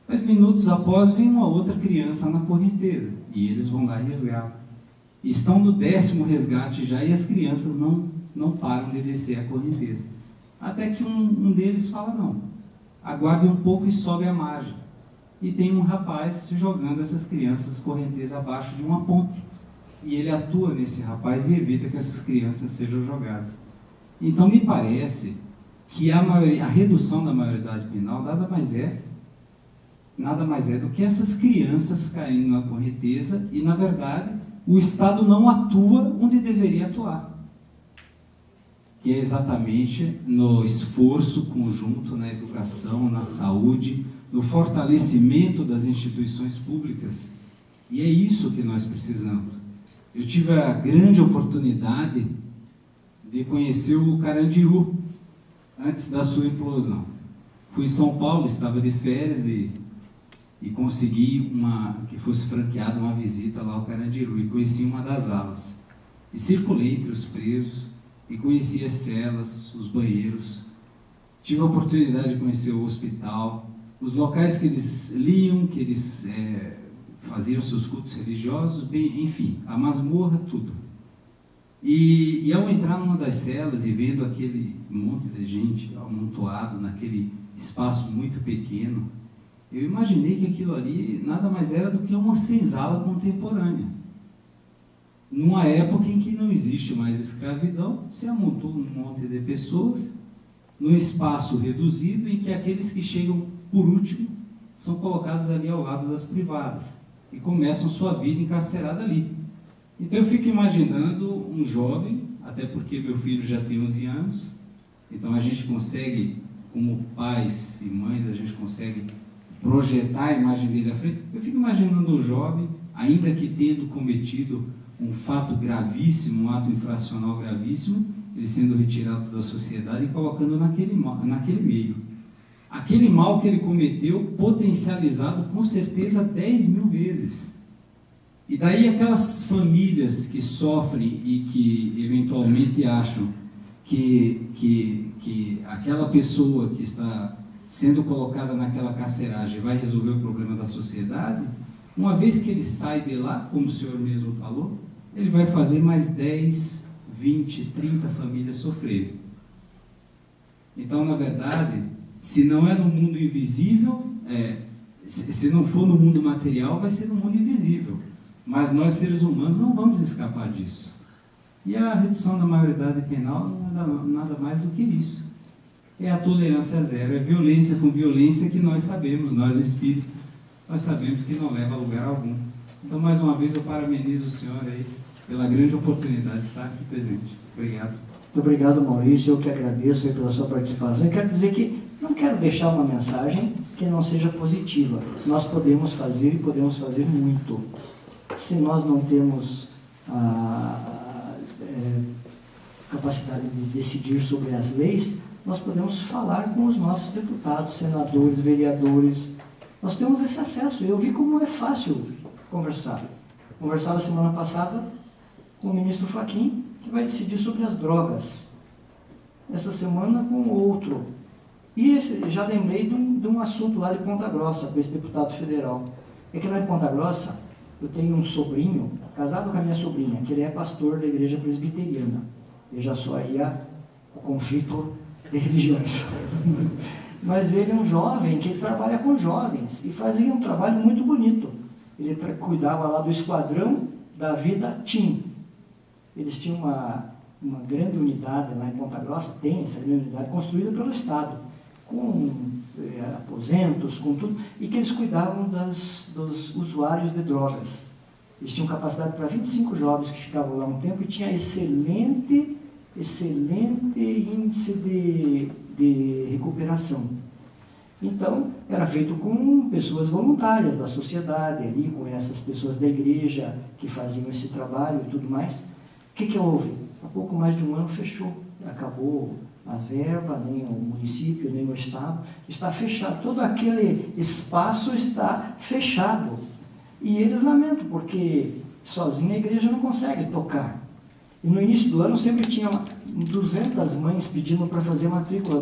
Mas minutos após, vem uma outra criança na correnteza, e eles vão lá e resgatam. E estão no 10º resgate já, e as crianças não param de descer a correnteza. Até que um deles fala, não, aguarde um pouco e sobe a margem. E tem um rapaz jogando essas crianças correnteza abaixo de uma ponte. E ele atua nesse rapaz e evita que essas crianças sejam jogadas. Então, me parece que a redução da maioridade penal nada mais é do que essas crianças caindo na correnteza e, na verdade, o Estado não atua onde deveria atuar. Que é exatamente no esforço conjunto na educação, na saúde, no fortalecimento das instituições públicas. E é isso que nós precisamos. Eu tive a grande oportunidade de conhecer o Carandiru antes da sua implosão. Fui em São Paulo, estava de férias e consegui que fosse franqueada uma visita lá ao Carandiru e conheci uma das alas. E circulei entre os presos e conheci as celas, os banheiros. Tive a oportunidade de conhecer o hospital, os locais que eles liam, que eles faziam seus cultos religiosos, enfim, a masmorra, tudo. E ao entrar numa das celas e vendo aquele monte de gente amontoado naquele espaço muito pequeno, eu imaginei que aquilo ali nada mais era do que uma senzala contemporânea. Numa época em que não existe mais escravidão, se amontou um monte de pessoas num espaço reduzido em que aqueles que chegam por último são colocados ali ao lado das privadas e começam sua vida encarcerada ali. Então eu fico imaginando um jovem, até porque meu filho já tem 11 anos, então a gente consegue, como pais e mães, a gente consegue projetar a imagem dele à frente. Eu fico imaginando um jovem, ainda que tendo cometido um fato gravíssimo, um ato infracional gravíssimo, ele sendo retirado da sociedade e colocando naquele meio. Aquele mal que ele cometeu, potencializado com certeza 10.000 vezes. E daí aquelas famílias que sofrem e que eventualmente acham que aquela pessoa que está sendo colocada naquela carceragem vai resolver o problema da sociedade, uma vez que ele sai de lá, como o senhor mesmo falou, ele vai fazer mais 10, 20, 30 famílias sofrerem. Então, na verdade, se não é no mundo invisível, se não for no mundo material, vai ser no mundo invisível. Mas nós, seres humanos, não vamos escapar disso. E a redução da maioridade penal não é nada mais do que isso. é a tolerância zero, é violência com violência que nós sabemos, nós espíritas, nós sabemos que não leva a lugar algum. Então, mais uma vez, eu parabenizo o senhor aí pela grande oportunidade de estar aqui presente. Obrigado. Muito obrigado, Maurício. Eu que agradeço aí pela sua participação. Eu quero dizer que não quero deixar uma mensagem que não seja positiva. Nós podemos fazer e podemos fazer muito. Se nós não temos capacidade de decidir sobre as leis, nós podemos falar com os nossos deputados, senadores, vereadores. Nós temos esse acesso. Eu vi como é fácil conversar. Conversava semana passada com o ministro Fachin, que vai decidir sobre as drogas. Essa semana com outro. E já lembrei de um assunto lá de Ponta Grossa, com esse deputado federal. É que lá em Ponta Grossa, eu tenho um sobrinho, casado com a minha sobrinha, que ele é pastor da igreja presbiteriana. Veja só aí o conflito de religiões. Mas ele é um jovem que trabalha com jovens e fazia um trabalho muito bonito. Ele cuidava lá do esquadrão da vida TIM. Eles tinham uma grande unidade lá em Ponta Grossa, tem essa grande unidade construída pelo Estado, com aposentos, com tudo, e que eles cuidavam dos usuários de drogas. Eles tinham capacidade para 25 jovens que ficavam lá um tempo e tinha excelente índice de recuperação. Então, era feito com pessoas voluntárias da sociedade, ali, com essas pessoas da igreja que faziam esse trabalho e tudo mais. O que houve? Há pouco mais de um ano fechou, acabou a verba, nem o município, nem o Estado, está fechado, todo aquele espaço está fechado. E eles lamentam, porque sozinha a igreja não consegue tocar. E no início do ano sempre tinha 200 mães pedindo para fazer matrícula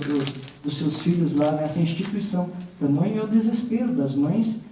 dos seus filhos lá nessa instituição. Tamanho é o desespero das mães,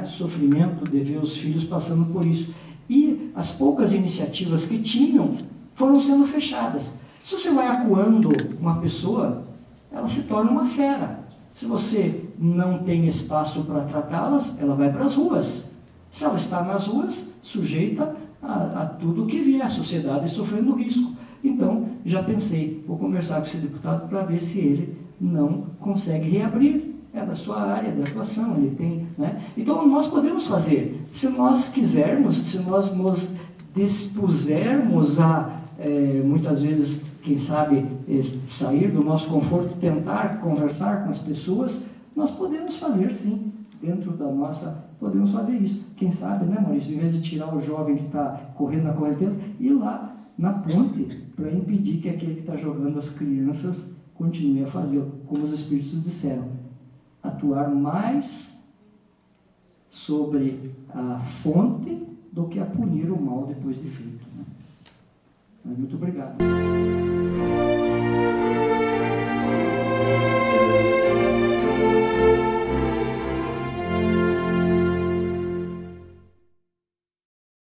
sofrimento de ver os filhos passando por isso. E as poucas iniciativas que tinham foram sendo fechadas. Se você vai acuando uma pessoa, ela se torna uma fera. Se você não tem espaço para tratá-las, ela vai para as ruas. Se ela está nas ruas, sujeita a tudo que vier, a sociedade sofrendo risco. Então, já pensei, vou conversar com esse deputado para ver se ele não consegue reabrir. É da sua área de atuação, ele tem, né? Então, nós podemos fazer. Se nós quisermos, se nós nos dispusermos a, muitas vezes, quem sabe, sair do nosso conforto, tentar conversar com as pessoas, nós podemos fazer sim, dentro da nossa, podemos fazer isso. Quem sabe, né, Maurício, em vez de tirar o jovem que está correndo na correnteza, ir lá na ponte para impedir que aquele que está jogando as crianças continue a fazer, como os espíritos disseram, atuar mais sobre a fonte do que a punir o mal depois de feito. Né? Mas muito obrigado.